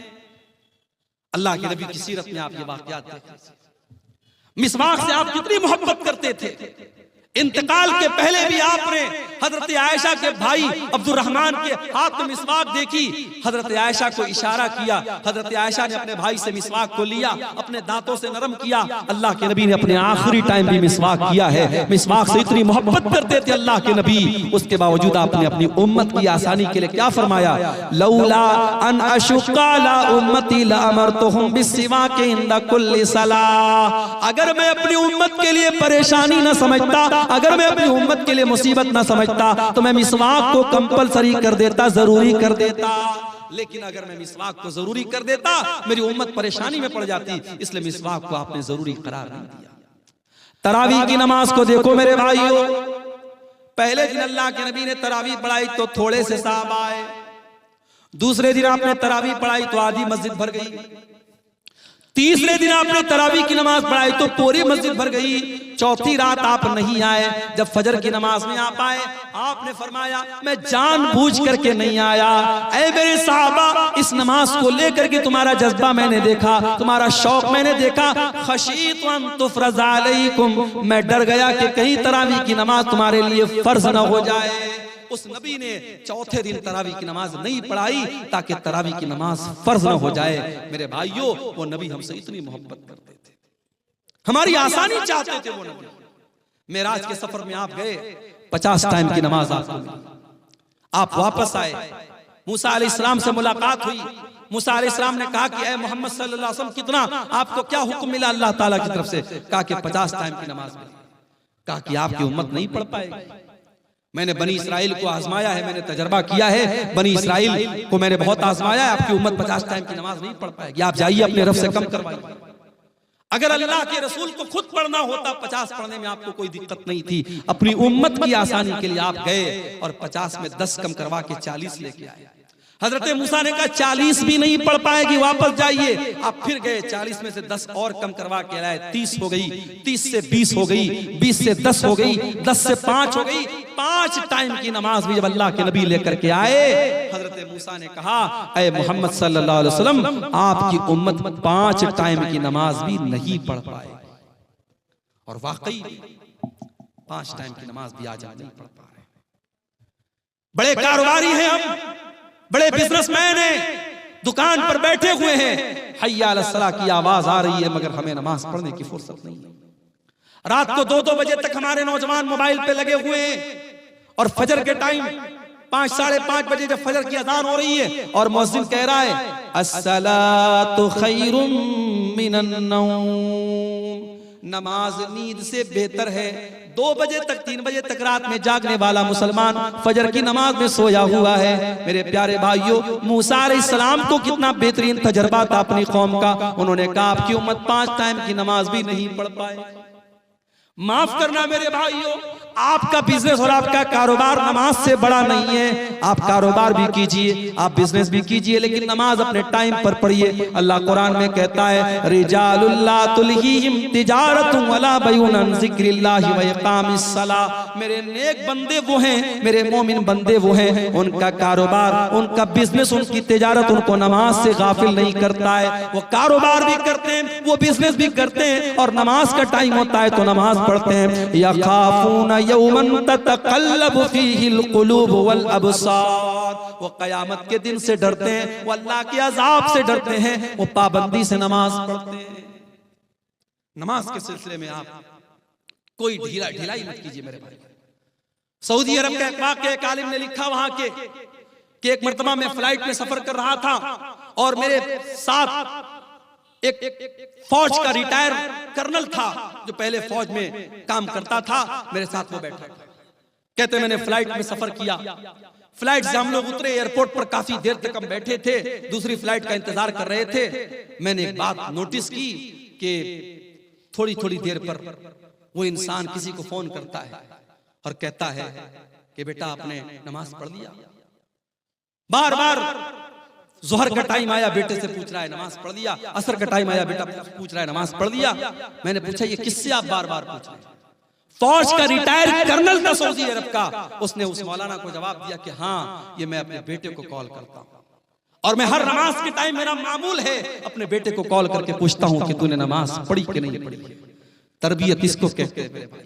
अल्लाह के नबी की सीरत में आप ये वाक़यात देखें, मिसवाक से आप कितनी मोहब्बत करते थे। इंतकाल के पहले भी आपने हजरत आयशा के भाई अब्दुर्रहमान के हाथ में मिसवाक देखी, हजरत आयशा को इशारा किया, हजरत आयशा ने अपने भाई से मिसवाक को लिया, अपने दांतों से नरम किया। अल्लाह के नबी ने अपने आखिरी टाइम भी मिसवाक किया है। मिसवाक से इतनी मोहब्बत करते थे अल्लाह के नबी, उसके बावजूद आपने अपनी उम्मत की आसानी के लिए क्या फरमाया, लौला अन अशुक्का ला उम्मती ला अमरतुहुम बिस्सिवाक इंदा कुल्ली सलाह। अगर मैं अपनी उम्मत के लिए परेशानी न समझता, अगर मैं अपनी उम्मत के लिए मुसीबत ना समझता तो मैं मिसवाक को कंपलसरी कर देता, जरूरी कर देता। लेकिन अगर मैं मिसवाक को जरूरी कर देता मेरी उम्मत परेशानी में पड़ जाती, इसलिए मिसवाक को आपने जरूरी करार नहीं दिया। तरावी की नमाज को देखो मेरे भाइयों, पहले दिन अल्लाह के नबी ने तरावी पढ़ाई तो थोड़े से साहब आए, दूसरे दिन आपने तरावी पढ़ाई तो आधी मस्जिद भर गई, तीसरे दिन आपने तरावी की नमाज पढ़ाई तो पूरी मस्जिद भर गई, चौथी रात आप नहीं आए। जब फजर की नमाज में आप आए, आपने फरमाया मैं जानबूझ करके नहीं आया, ऐ मेरे साहबा इस नमाज को लेकर के तुम्हारा जज्बा मैंने देखा, तुम्हारा शौक मैंने देखा, खशीत अन तुफरज़ अलैकुम, मैं डर गया कि कहीं तरावी की नमाज तुम्हारे लिए फर्ज न हो जाए। उस नबी ने चौथे दिन तरावी की नमाज नहीं पढ़ाई ताकि तरावी की नमाज फर्ज न हो जाए। मेरे भाइयों, वो नबी हमसे इतनी मोहब्बत करते थे, हमारी आसानी चाहते थे वो नबी। मेराज के सफर में आप गए, 50 टाइम की नमाज आपको मिली, आप वापस आए, मूसा अलैहिस्सलाम से मुलाकात हुई, मूसा अलैहिस्सलाम ने कहा कि ऐ मोहम्मद सल्लल्लाहु अलैहि वसल्लम कितना आपको क्या हुक्म मिला अल्लाह ताला की तरफ से? कहा कि 50 टाइम की नमाज मिली। कहा कि आपकी उम्मत नहीं पढ़ पाएगी, मैंने बनी इसराइल को आजमाया है, मैंने तजर्बा किया है, बनी इसराइल को मैंने बहुत आजमाया है, आपकी उम्मत 50 टाइम की नमाज नहीं पढ़ पाएगी, आप जाइए अपने रब से कम करवाइए। अगर अल्लाह के रसूल को खुद पढ़ना होता 50 पढ़ने में आपको कोई दिक्कत नहीं थी, अपनी उम्मत की आसानी के लिए आप गए और 50 में 10 कम करवा के 40 लेके आए। हजरत मूसा ने कहा 40 भी नहीं पढ़ पाएगी, वापस जाइए। आप फिर गए, 40 में से 10 और कम करवा के लाए, 30 हो गई, 30 से 20 हो गई, 20 से 10 हो गई, 10 से 5 हो गई। 5 टाइम की नमाज भी जब अल्लाह के नबी लेकर के आए, हजरत मूसा ने कहा ऐ मोहम्मद सल्लल्लाहु अलैहि वसल्लम आपकी उम्मत 5 टाइम की नमाज भी नहीं पढ़ पाए। और वाकई 5 टाइम की नमाज भी आज हम नहीं पढ़ पा रहे। बड़े कारोबारी हैं हम, बड़े बिजनेसमैन हैं, दुकान पर बैठे हुए हैं, हय्या अला सलाह की आवाज आ रही है, मगर हमें नमाज पढ़ने की फुर्सत नहीं है। रात को 2-2 बजे तक हमारे नौजवान मोबाइल पे लगे हुए हैं, और फजर के टाइम 5 साढ़े 5 बजे जब फजर की अजान हो रही है और मुअज्जिन कह रहा है अस्सलातु खैरुम मिनन नौम, नमाज नींद से बेहतर है। 2 बजे तक 3 बजे तक रात में जागने वाला मुसलमान फजर की नमाज में सोया हुआ है। मेरे प्यारे भाइयों, मूसा अलैहिस्सलाम को कितना बेहतरीन तजर्बा था अपनी कौम का। उन्होंने कहा आपकी उम्मत 5 टाइम की नमाज भी नहीं पढ़ पाए। माफ करना मेरे भाइयों, आपका बिजनेस और आपका कारोबार नमाज से बड़ा नहीं है। आप कारोबार भी कीजिए, आप बिजनेस भी कीजिए, लेकिन नमाज अपने टाइम पर पढ़िए। अल्लाह कुरान में कहता है रिजालुल ला तुल्हीहिम तिजारतुन वला बैउन अन जिक्रिल्लाहि व इकामिस सलाह। मेरे नेक बंदे वो हैं, मेरे मोमिन बंदे वो हैं, उनका कारोबार, उनका बिजनेस, उनकी तिजारत उनको नमाज से गाफिल नहीं करता है। वो कारोबार भी करते हैं, वो बिजनेस भी करते हैं, और नमाज का टाइम होता है तो नमाज पढ़ते हैं। यखाफून यौमन ततक़ल्लबु फीहिल क़ुलूब वल अबसार, वो कयामत के दिन से डरते हैं, वो अल्लाह के अज़ाब से डरते हैं, वो पाबंदी से नमाज पढ़ते हैं। नमाज के सिलसिले में आप कोई ढिलाई मत कीजिए मेरे भाई। सऊदी अरब का एक वाक़या एक आलिम ने लिखा वहां के कि एक मर्तबा मैं फ्लाइट में सफर कर रहा था और मेरे साथ एक फौज का रिटायर कर्नल था जो पहले फौज में काम करता था, मेरे साथ वो बैठा। कहते मैंने फ्लाइट में सफर किया, फ्लाइट से हम लोग उतरे, एयरपोर्ट पर काफी देर तक हम बैठे थे, दूसरी फ्लाइट का इंतजार कर रहे थे। मैंने एक बात नोटिस की कि थोड़ी थोड़ी देर पर वो इंसान किसी को फोन करता है और कहता है कि बेटा आपने नमाज पढ़ लिया। बार बार जोहर का टाइम आया, बेटे से पूछ रहा है नमाज पढ़ लिया। असर का टाइम आया, बेटा पूछ रहा है नमाज पढ़ लिया। मैंने पूछा ये किससे आप बार बार पूछ रहे हैं? फौज का रिटायर कर्नल था सऊदी अरब का। उसने उस मौलाना को जवाब दिया कि हाँ, ये मैं अपने बेटे को कॉल करता हूँ और मैं हर नमाज के टाइम मेरा मामूल है अपने बेटे को कॉल करके पूछता हूँ कि तूने नमाज पढ़ी कि नहीं पढ़ी। तरबियत इसको कहते हैं मेरे भाई।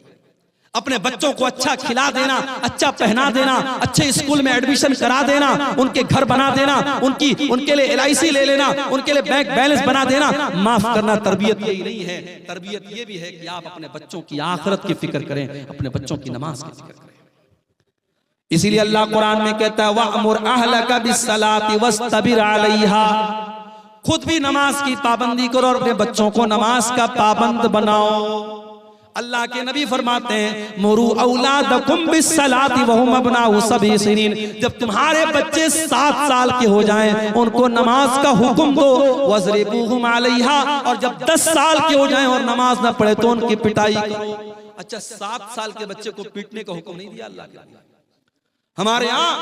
अपने बच्चों को अच्छा खिला देना, अच्छा पहना देना, अच्छे स्कूल में एडमिशन करा देना, उनके घर बना देना, उनके लिए LIC ले लेना, उनके लिए बैंक बैलेंस बना देना। माफ करना, तरबियत यही नहीं है। तरबियत ये भी है कि आप अपने बच्चों की आखिरत की फिक्र करें, अपने बच्चों की नमाज की फिक्र करें। इसीलिए अल्लाह कुरान में कहता है वअमुर अहलका बिस्सलाति वस्तबिर अलैहा, खुद भी नमाज की पाबंदी करो और अपने बच्चों को नमाज का पाबंद बनाओ। अल्लाह के नबी फरमाते हैं मुरू औलादकुम बिस्सलाति वहुम अबनाउ सबई सिनीन, जब तुम्हारे बच्चे 7 साल के हो जाएं उनको नमाज का हुक्म दो। वज़रिबूहुम अलैहा, और जब 10 साल के हो जाएं और नमाज ना पढ़े तो उनकी पिटाई करो। अच्छा 7 साल के बच्चे को पीटने का हुक्म नहीं दिया अल्लाह के। हमारे यहाँ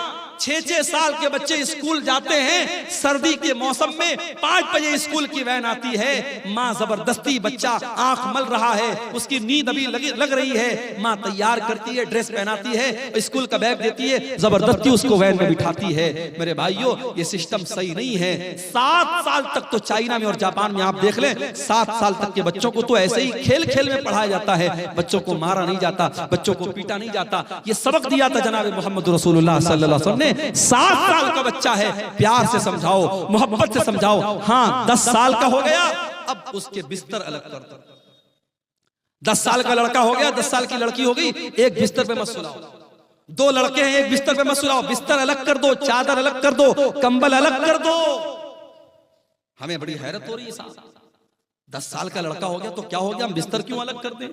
6-6 साल के बच्चे स्कूल जाते हैं, सर्दी के मौसम में 5 बजे स्कूल की वैन आती है, माँ जबरदस्ती, बच्चा आंख मल रहा है, उसकी नींद अभी लग रही है, माँ तैयार करती है, ड्रेस पहनाती है, स्कूल का बैग देती है, जबरदस्ती उसको वैन में बिठाती है। मेरे भाइयों, ये सिस्टम सही नहीं है। 7 साल तक तो चाइना में और जापान में आप देख लें, 7 साल तक के बच्चों को तो ऐसे ही खेल खेल में पढ़ाया जाता है, बच्चों को मारा नहीं जाता, बच्चों को पीटा नहीं जाता। ये सबक दिया था जनाब मोहम्मद रसूलुल्लाह सल्लल्लाहु अलैहि वसल्लम ने। 7 साल का बच्चा है, प्यार से समझाओ, मोहब्बत से समझाओ। हाँ, 10 साल का हो गया, अब उसके बिस्तर अलग कर दो। 10 साल का लड़का हो गया, 10 साल की लड़की हो गई, एक बिस्तर पे मत सुलाओ। 2 लड़के हैं, एक बिस्तर पे मत सुलाओ, बिस्तर अलग कर दो, चादर अलग कर दो, कंबल अलग कर दो। हमें बड़ी हैरत हो रही है साहब, 10 साल का लड़का हो गया तो क्या हो गया, हम बिस्तर क्यों अलग कर दें?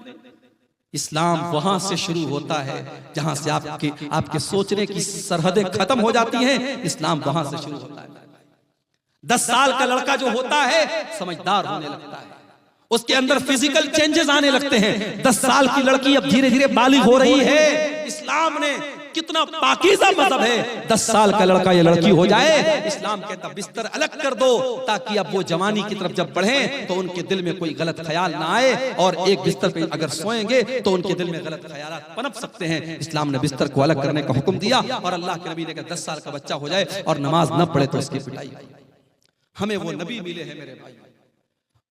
इस्लाम वहां से शुरू होता है जहां से आपके सोचने की सरहदें खत्म हो जाती हैं। इस्लाम वहां से शुरू होता है। 10 साल का लड़का जो होता है समझदार होने लगता है, उसके अंदर फिजिकल चेंजेस आने लगते हैं। 10 साल की लड़की अब धीरे धीरे बालिग हो रही है। इस्लाम ने कितना पाकीज़ा मजहब है, 10 साल का लड़का या लड़की हो जाए, इस्लाम कहता बिस्तर अलग कर दो, ताकि अब वो जवानी की तरफ जब बढ़े तो उनके दिल में कोई गलत ख्याल ना आए, और एक बिस्तर पे अगर सोएंगे तो उनके दिल में गलत ख्यालात पनप सकते हैं। इस्लाम ने बिस्तर को अलग करने का हुक्म दिया, और अल्लाह के नबी ने कहा 10 साल का बच्चा हो जाए और नमाज न पढ़े तो उसकी पिटाई। हमें वो नबी मिले हैं मेरे भाई,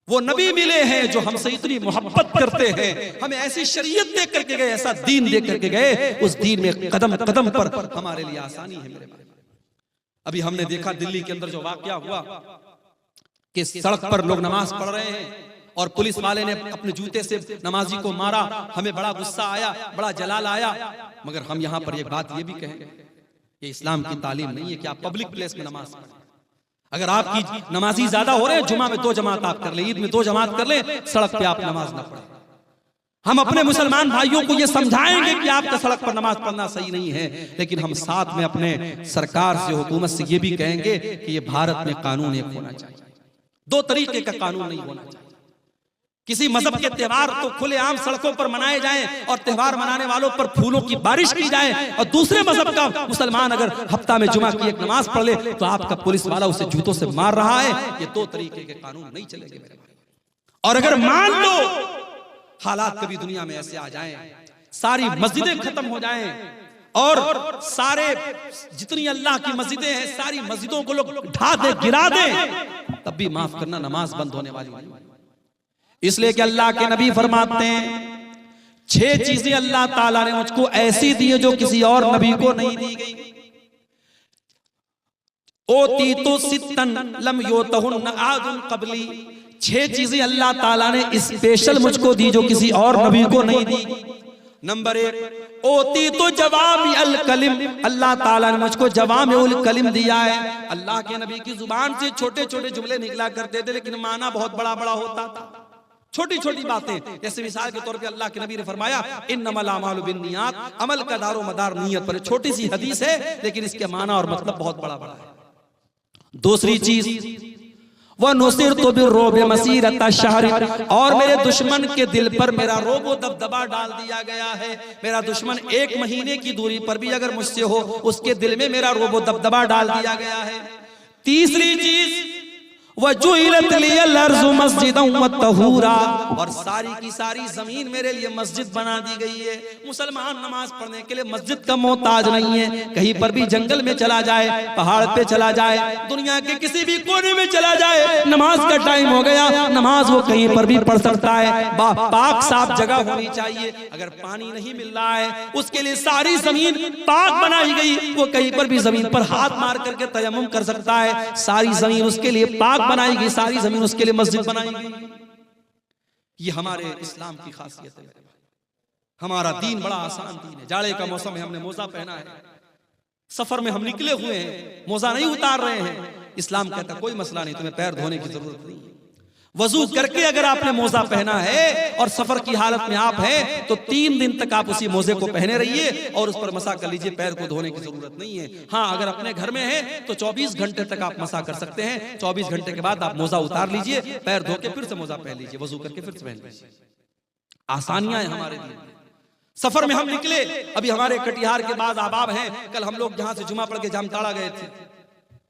वो नबी मिले हैं जो हमसे इतनी मोहब्बत करते हैं, हमें ऐसी शरीयत दे करके गए, ऐसा दीन दे करके गए, उस दीन में कदम कदम पर हमारे लिए आसानी है मेरे भाई। अभी हमने देखा दिल्ली के अंदर जो वाकया हुआ कि सड़क पर लोग नमाज पढ़ रहे हैं और पुलिस वाले ने अपने जूते से नमाजी को मारा। हमें बड़ा गुस्सा आया, बड़ा जलाल आया, मगर हम यहाँ पर एक बात ये भी कहेंगे, ये इस्लाम की तालीम नहीं है कि आप पब्लिक प्लेस में नमाज पढ़ें। अगर आपकी नमाजी ज्यादा हो रहे हैं, जुमा में 2 जमात आप कर ले, ईद में 2 जमात कर ले, सड़क पे आप नमाज ना पढ़ें। हम अपने मुसलमान भाइयों को ये समझाएंगे कि आपका सड़क पर नमाज पढ़ना सही नहीं है, लेकिन हम साथ में अपने सरकार से, हुकूमत से ये भी कहेंगे कि ये भारत में कानून एक होना चाहिए, 2 तरीके का कानून नहीं होना चाहिए। किसी मजहब के त्योहार तो खुलेआम सड़कों पर मनाए जाएं और त्योहार मनाने वालों पर फूलों की बारिश की जाए, और दूसरे मजहब का मुसलमान अगर हफ्ता में जुमा की एक नमाज पढ़ ले तो आपका पुलिस वाला उसे जूतों से मार रहा है। ये 2 तरीके के कानून नहीं चलेंगे मेरे भाई। और अगर मान लो हालात कभी दुनिया में ऐसे आ जाएं, सारी मस्जिदें खत्म हो जाएं और सारे जितनी अल्लाह की मस्जिदें हैं सारी मस्जिदों को लोग ढा दे, गिरा दें, तब भी माफ करना नमाज बंद होने वाली नहीं। इसलिए कि अल्लाह के नबी फरमाते हैं 6 चीजें अल्लाह ताला ने मुझको ऐसी दी है जो किसी और नबी को नहीं दी गई। ओती तो सित्तन लम योतहुन्न आदुन कबली, 6 चीजें अल्लाह ताला ने स्पेशल मुझको दी जो किसी और नबी को नहीं दी। नंबर 1, ओती तो जवामी अल कलिम, अल्लाह ताला ने मुझको जवामी उल कलिम दिया है। अल्लाह के नबी की जुबान से छोटे छोटे जुमले निकला करते थे, लेकिन माना बहुत बड़ा बड़ा होता था। छोटी छोटी बातें, जैसे मिसाल के तौर पे अल्लाह के नबी ने फरमाया इन्नमल अमालु बिन्नियात, अमल का दारो मदार नियत पर। छोटी सी हदीस है लेकिन इसके माना और मतलब बहुत बड़ा बड़ा है। दूसरी चीज, वह नुसिरतु बिर्रुब मसीरत शहर, और मेरे दुश्मन के दिल पर मेरा रोबो दबदबा डाल दिया गया है। मेरा दुश्मन 1 महीने की दूरी पर भी अगर मुझसे हो, उसके दिल में मेरा रोबो दबदबा डाल दिया गया है। तीसरी चीज, वजुइलत लियल अर्ज़ु मस्जिदन व तहूरा, और सारी की सारी जमीन मेरे लिए मस्जिद बना दी गई है। मुसलमान नमाज पढ़ने के लिए मस्जिद का मोहताज नहीं है। कहीं पर भी जंगल में चला जाए, पहाड़ पे चला जाए, दुनिया के किसी भी कोने में चला जाए, नमाज का टाइम हो गया, नमाज वो कहीं पर भी पढ़ सकता है। पाक साफ जगह होनी चाहिए। अगर पानी नहीं मिल रहा है, उसके लिए सारी जमीन पाक बनाई गई, वो कहीं पर भी जमीन पर हाथ मार करके तयम्मुम कर सकता है। सारी जमीन उसके लिए पाक बनाई गई, सारी जमीन उसके लिए मस्जिद बनाई गई। ये हमारे इस्लाम की खासियत है। हमारा दीन बड़ा आसान दीन है। जाड़े का मौसम है, हमने मोजा पहना है, सफर में हम निकले हुए हैं, मोजा नहीं उतार रहे हैं। इस्लाम कहता कोई मसला नहीं, तुम्हें पैर धोने की जरूरत नहीं है। वजू करके अगर आपने मोजा पहना है और सफर की हालत में आप हैं तो 3 दिन तक आप उसी मोजे को पहने रहिए और उस पर मसा कर लीजिए, पैर को धोने की जरूरत नहीं है। हाँ, अगर अपने घर में है तो 24 घंटे तक आप मसा कर सकते हैं। 24 घंटे के बाद आप मोजा उतार लीजिए, पैर धो के फिर से मोजा पहन लीजिए, वजू करके फिर से पहन लीजिए। आसानियां हैं हमारे लिए। सफर में हम निकले, अभी हमारे कटिहार के बाद अहबाब हैं, कल हम लोग यहाँ से जुमा पढ़ के जामताड़ा गए थे,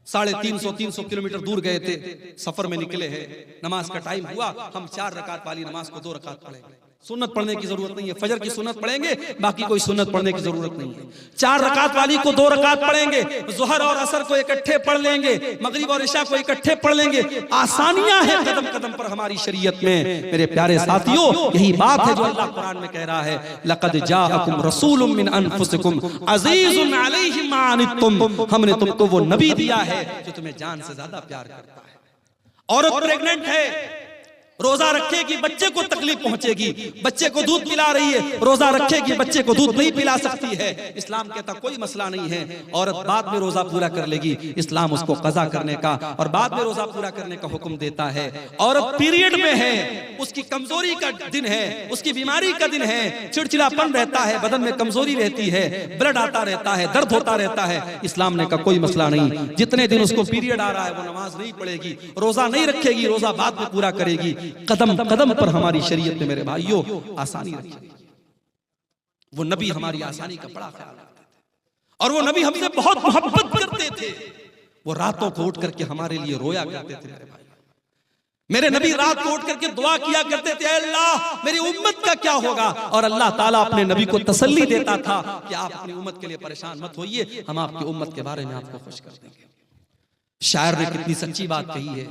350 किलोमीटर दूर गए थे, सफर में निकले हैं, नमाज का टाइम हुआ, हम 4 रकात वाली नमाज को 2 रकात पढ़ेंगे, सुन्नत पढ़ने की जरूरत नहीं है, फजर की सुन्नत पढ़ेंगे, बाकी कोई सुन्नत पढ़ने की जरूरत नहीं है, 4 रकात वाली को 2 रकात पढ़ेंगे, जोहर और असर को इकट्ठे पढ़ लेंगे, मगरिब और इशा को इकट्ठे पढ़ लेंगे। आसानियां हैं कदम कदम पर हमारी शरीयत में। मेरे प्यारे साथियों, यही बात है जो अल्लाह कुरान में कह रहा है, लक़द जाअकुम रसूलुम मिन अनफुसिकुम अज़ीज़ुन अलैहि मा अनित्तुम, हमने तुमको वो नबी दिया है जो तुम्हें जान से ज्यादा प्यार करता है। औरत प्रेग्नेंट है, रोजा रखेगी, बच्चे को तकलीफ पहुंचेगी, बच्चे को दूध पिला रही है, रोजा रखेगी, बच्चे को दूध नहीं पिला सकती है, इस्लाम कहता कोई मसला नहीं है, औरत बाद में रोजा पूरा कर लेगी, इस्लाम उसको कज़ा करने का और बाद में रोजा पूरा करने का हुक्म देता है। औरत पीरियड में है, उसकी कमजोरी का दिन है, उसकी बीमारी का दिन है, चिड़चिड़ापन रहता है, बदन में कमजोरी रहती है, ब्लड आता रहता है, दर्द होता रहता है, इस्लाम ने का कोई मसला नहीं, जितने दिन उसको पीरियड आ रहा है वो नमाज नहीं पढ़ेगी, रोजा नहीं रखेगी, रोजा बाद में पूरा करेगी। कदम कदम पर हमारी शरीयत में मेरे भाइयों आसानी रखी गई। वो नबी हमारी आसानी का बड़ा ख्याल रखते थे और वो नबी हमसे बहुत मोहब्बत करते थे। वो रातों को उठ करके हमारे लिए रोया करते थे। मेरे भाई, मेरे नबी रात को उठ करके दुआ किया करते थे, अल्लाह मेरी उम्मत का क्या होगा, और अल्लाह ताला अपने नबी को तसल्ली देता था कि आप अपनी उम्मत के लिए परेशान मत होइए, हम आपकी उम्मत के बारे में आपको खुश कर देंगे। शायर ने कितनी सच्ची बात कही है,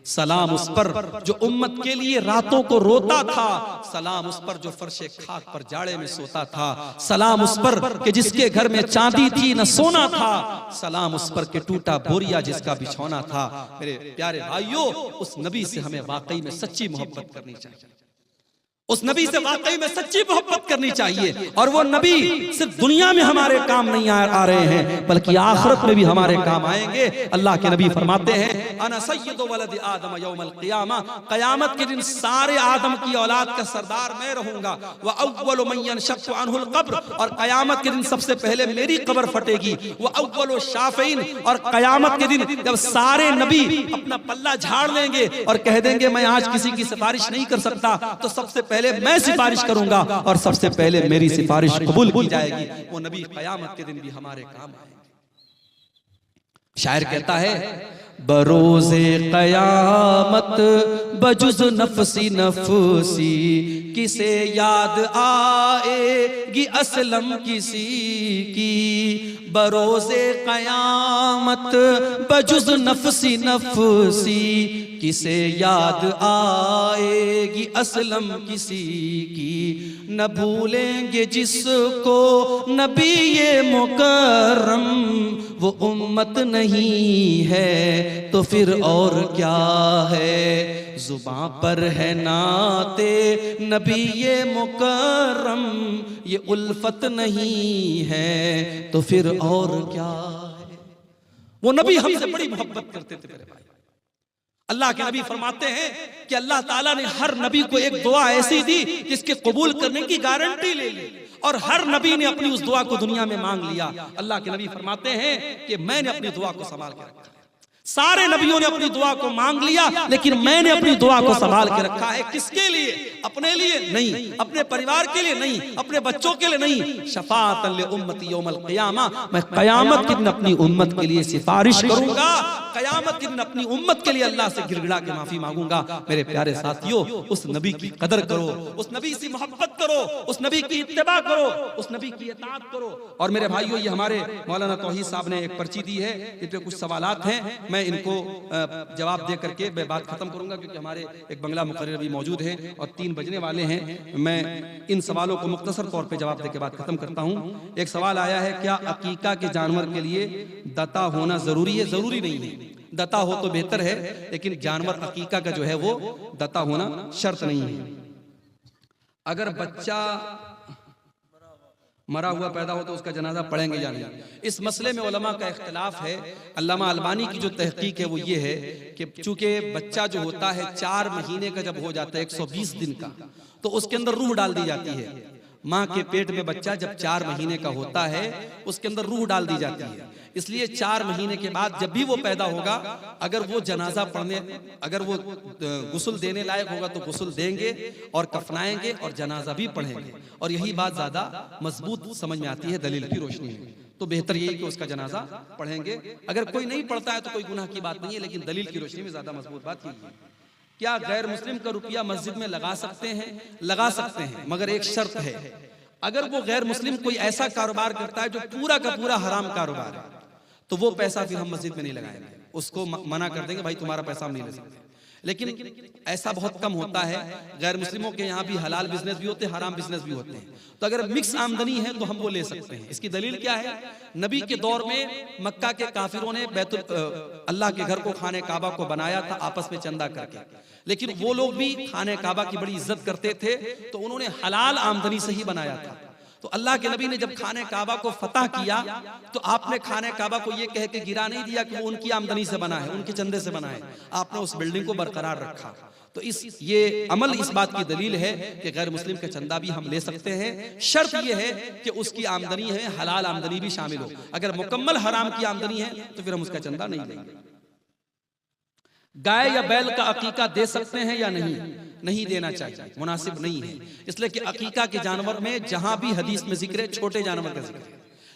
सलाम उस पर जो उम्मत के लिए रातों को रोता था, सलाम उस पर जो फर्शे खाक पर जाड़े में सोता था, सलाम उस पर कि जिसके घर में चांदी थी न सोना था, सलाम उस पर कि टूटा बोरिया जिसका बिछौना था। मेरे प्यारे भाइयों, उस नबी से हमें वाकई में सच्ची मोहब्बत करनी चाहिए, उस नबी से वाकई में सच्ची मोहब्बत करनी चाहिए। और वो नबी सिर्फ दुनिया में हमारे काम नहीं आ रहे हैं, बल्कि आखिरत में भी हमारे काम आएंगे। अल्लाह के नबी फरमाते हैं, अना सय्यदु वलद आदम यौमल क़ियामा, क़यामत के दिन सारे आदम की औलाद का सरदार मैं रहूंगा। व अव्वलु मन यनशक्कु अन्हुल क़ब्र, और क़यामत के दिन सबसे पहले मेरी कब्र फटेगी। व अव्वलु शाफ़ईन, और क़यामत के दिन जब सारे नबी अपना पल्ला झाड़ लेंगे और कह देंगे मैं आज किसी की सिफारिश नहीं कर सकता, तो सबसे पहले मैं सिफारिश करूंगा और सबसे पहले मेरी सिफारिश कबूल की जाएगी। वो नबी क़यामत के दिन भी हमारे काम आएंगे। शायर कहता है, बरोज़े क़यामत बजुज़ नफ़सी नफ़सी, किसे याद आएगी असलम किसी की। बरोज़े क़यामत बजुज़ नफ़सी नफ़सी, किसे याद आएगी असलम किसी की। न भूलेंगे जिसको नबी ये मुकर्रम, वो उम्मत नहीं है तो फिर और क्या है। जुबां पर है नाते नबी ये मुकर्रम, ये उल्फत नहीं है तो फिर और क्या है। वो नबी हमसे बड़ी मोहब्बत करते थे मेरे भाई। अल्लाह के नबी फरमाते हैं कि अल्लाह ताला ने हर नबी को एक दुआ ऐसी दी जिसके कबूल करने की गारंटी ले ली, और हर नबी ने अपनी उस दुआ को दुनिया में मांग लिया। अल्लाह के नबी फरमाते हैं कि मैंने अपनी दुआ को संभाल के रखा है। सारे नबियों ने अपनी दुआ को मांग लिया, लेकिन मैंने अपनी दुआ को संभाल के रखा है। किसके लिए? अपने लिए नहीं, अपने परिवार के लिए नहीं, अपने बच्चों के लिए नहीं। शफाअतन लि उम्मती यौमल क़ियामा, मैं क़यामत के दिन अपनी उम्मत के लिए सिफारिश करूंगा, क़यामत के दिन अपनी उम्मत के लिए अल्लाह से गिड़गिड़ा के माफी मांगूंगा। मेरे प्यारे साथियों, उस नबी की कदर करो, उस नबी से मोहब्बत करो, उस नबी की इत्तिबा करो, उस नबी की इताअत करो। और मेरे भाइयों, ये हमारे मौलाना तौहीद साहब ने एक पर्ची दी है, इस पे कुछ सवालात हैं, मैं इनको जवाब दे करके मैं बात खत्म करूंगा, क्योंकि हमारे एक बंगला मुकर्रर भी मौजूद है और 3 बजने वाले हैं। मैं इन सवालों को मुख्तसर तौर पे जवाब दे के बात खत्म करता हूं। एक सवाल आया है, क्या अकीका के जानवर के लिए दता होना जरूरी है? जरूरी नहीं है, दता हो तो बेहतर है, लेकिन जानवर अकीका का जो है वो दता होना शर्त नहीं है। अगर बच्चा मरा हुआ पैदा हो तो उसका जनाजा पढ़ेंगे या नहीं, इस मसले में उलमा का इख्तिलाफ है। अल्लामा अलबानी की जो तहकीक है वो ये है कि चूंकि बच्चा जो होता है 4 महीने का जब हो जाता है, 120 दिन का, तो उसके अंदर रूह डाल दी जाती है। माँ के पेट में बच्चा जब 4 महीने का होता है, उसके अंदर रूह डाल दी जाती है। इसलिए 4 महीने के बाद जब भी वो पैदा होगा, अगर वो जनाजा पढ़ने, अगर वो गुस्ल देने लायक होगा तो गुस्ल देंगे और कफनाएंगे और जनाजा भी पढ़ेंगे। और यही बात ज्यादा मजबूत समझ में आती है दलील की रोशनी में। तो बेहतर यही कि उसका जनाजा पढ़ेंगे। अगर कोई नहीं पढ़ता है तो कोई गुनाह की बात नहीं है, लेकिन दलील की रोशनी में ज्यादा मजबूत बात यही है। क्या गैर मुस्लिम का रुपया मस्जिद में लगा सकते हैं? लगा सकते हैं, मगर एक शर्त है। अगर वो गैर मुस्लिम कोई ऐसा कारोबार करता है जो पूरा का पूरा हराम कारोबार है, तो वो पैसा फिर हम मस्जिद में नहीं लगाएंगे, उसको मना कर देंगे, भाई तुम्हारा पैसा हम नहीं ले सकते। लेकिन ऐसा बहुत कम होता है। गैर मुस्लिमों के यहाँ भी हलाल बिजनेस भी होते हैं, हराम बिजनेस भी होते हैं। तो अगर मिक्स आमदनी है तो हम वो ले सकते हैं। इसकी दलील क्या है? नबी के दौर में मक्का के काफिरों ने अल्लाह के घर को, खाने काबा को बनाया था आपस में चंदा करके, लेकिन वो लोग भी खाने काबा की बड़ी इज्जत करते थे, तो उन्होंने हलाल आमदनी से ही बनाया था। तो अल्लाह के नबी ने जब खाने काबा को फतह किया, तो आपने खाने काबा को ये कह के गिरा नहीं दिया कि वो उनकी आमदनी से बना है, उनके चंदे से बना है। आपने उस बिल्डिंग को बरकरार रखा। तो ये अमल इस बात की दलील है कि गैर मुस्लिम का चंदा भी हम ले सकते हैं। शर्त ये है कि उसकी आमदनी है हलाल आमदनी भी शामिल हो। अगर मुकम्मल हराम की आमदनी है तो फिर हम उसका चंदा नहीं लेंगे। गाय या बैल का अकीका दे सकते हैं या नहीं? नहीं देना चाहिए, मुनासिब नहीं है। इसलिए कि अकीका के जानवर में जहां भी हदीस में जिक्र है, छोटे जानवर का जिक्र है।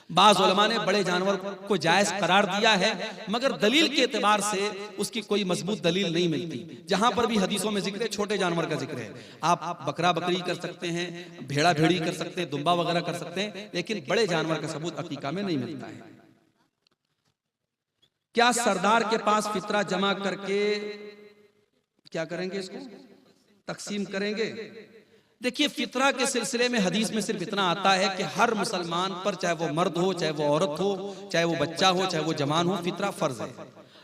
बाज़ उलमा ने बड़े जानवर को जायज करार दिया है, मगर दलील के एतबार से उसकी कोई मजबूत दलील नहीं मिलती। जहां पर भी हदीसों में जिक्र है, छोटे जानवर का जिक्र है। आप बकरा बकरी कर सकते हैं, भेड़ा भेड़ी कर सकते हैं, दुम्बा वगैरह कर सकते हैं, लेकिन बड़े जानवर का सबूत अकीका में नहीं मिलता है। क्या सरदार के पास फितरा जमा करके क्या करेंगे? इसको तकसीम करेंगे। देखिए, फितरा के सिलसिले में हदीस में सिर्फ इतना आता है कि हर मुसलमान पर, चाहे वो मर्द हो, चाहे वो औरत हो, चाहे वो बच्चा हो, चाहे वो जवान हो, फितरा फर्ज है।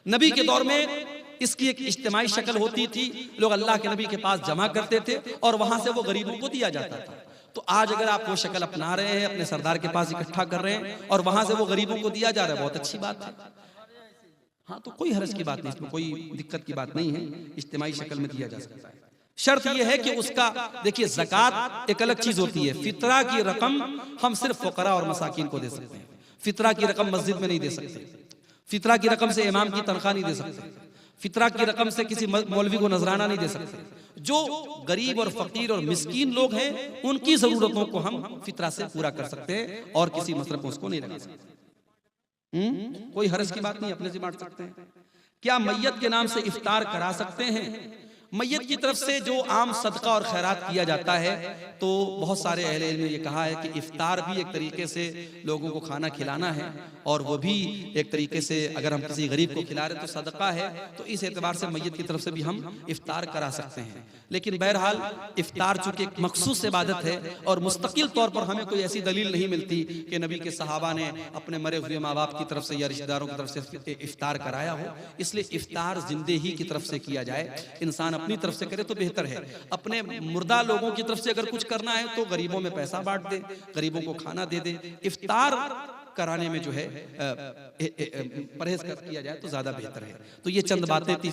नबी के दौर में इसकी एक इज्तिमाई शक्ल होती थी। लोग अल्लाह के नबी के पास जमा करते थे और वहां से वो गरीबों को दिया जाता था। तो आज अगर आप वो शक्ल अपना रहे हैं, अपने सरदार के पास इकट्ठा कर रहे हैं और वहां से वो गरीबों को दिया जा रहा है, बहुत अच्छी बात है। हाँ, तो कोई हर्ज की बात नहीं, इसमें कोई दिक्कत की बात नहीं है, इज्तिमाई शक्ल में दिया जा सकता है। शर्त यह है कि उसका, देखिए, ज़कात एक अलग चीज होती है। फितरा की रकम हम सिर्फ फुकरा और मसाकिन को दे सकते हैं। फितरा की रकम मस्जिद में नहीं दे सकते। फितरा की रकम से इमाम की तनख्वाह नहीं दे सकते। फितरा की रकम से किसी मौलवी को नजराना नहीं दे सकते। जो गरीब और फकीर और मिस्कीन लोग हैं, उनकी जरूरतों को हम फितरा से पूरा कर सकते हैं और किसी मसरफ में उसको नहीं लगा सकते। कोई हर्ज की बात नहीं, अपने से बांट सकते हैं। क्या मैयत के नाम से इफ्तार करा सकते हैं? मैयत की तरफ से जो आम सदका और खैरात किया जाता है, तो बहुत सारे अहले इल्म ने ये कहा है कि इफ्तार भी एक तरीके से लोगों को खाना खिलाना है, और वो भी एक तरीके से अगर हम किसी गरीब को खिला रहे तो सदका है। तो इस एतबार से मैयत की तरफ से भी हम इफ्तार करा सकते हैं। लेकिन बहरहाल इफ्तार चूंकि एक मखसूस इबादत है और मुस्तकिल तौर पर हमें कोई ऐसी दलील नहीं मिलती कि नबी के सहाबा ने अपने मरे हुए माँ बाप की तरफ से या रिश्तेदारों की तरफ से इफ्तार कराया हो। इसलिए इफ्तार जिंदे ही की तरफ से किया जाए। इंसान अपनी तरफ से करे तो बेहतर है। अपने मुर्दा लोगों की तरफ से अगर कुछ करना है तो गरीबों में पैसा बांट दे, गरीबों को खाना दे दे। इफ्तार कराने में जो है परहेज किया जाए तो ज्यादा बेहतर है। तो ये चंद बातें थी।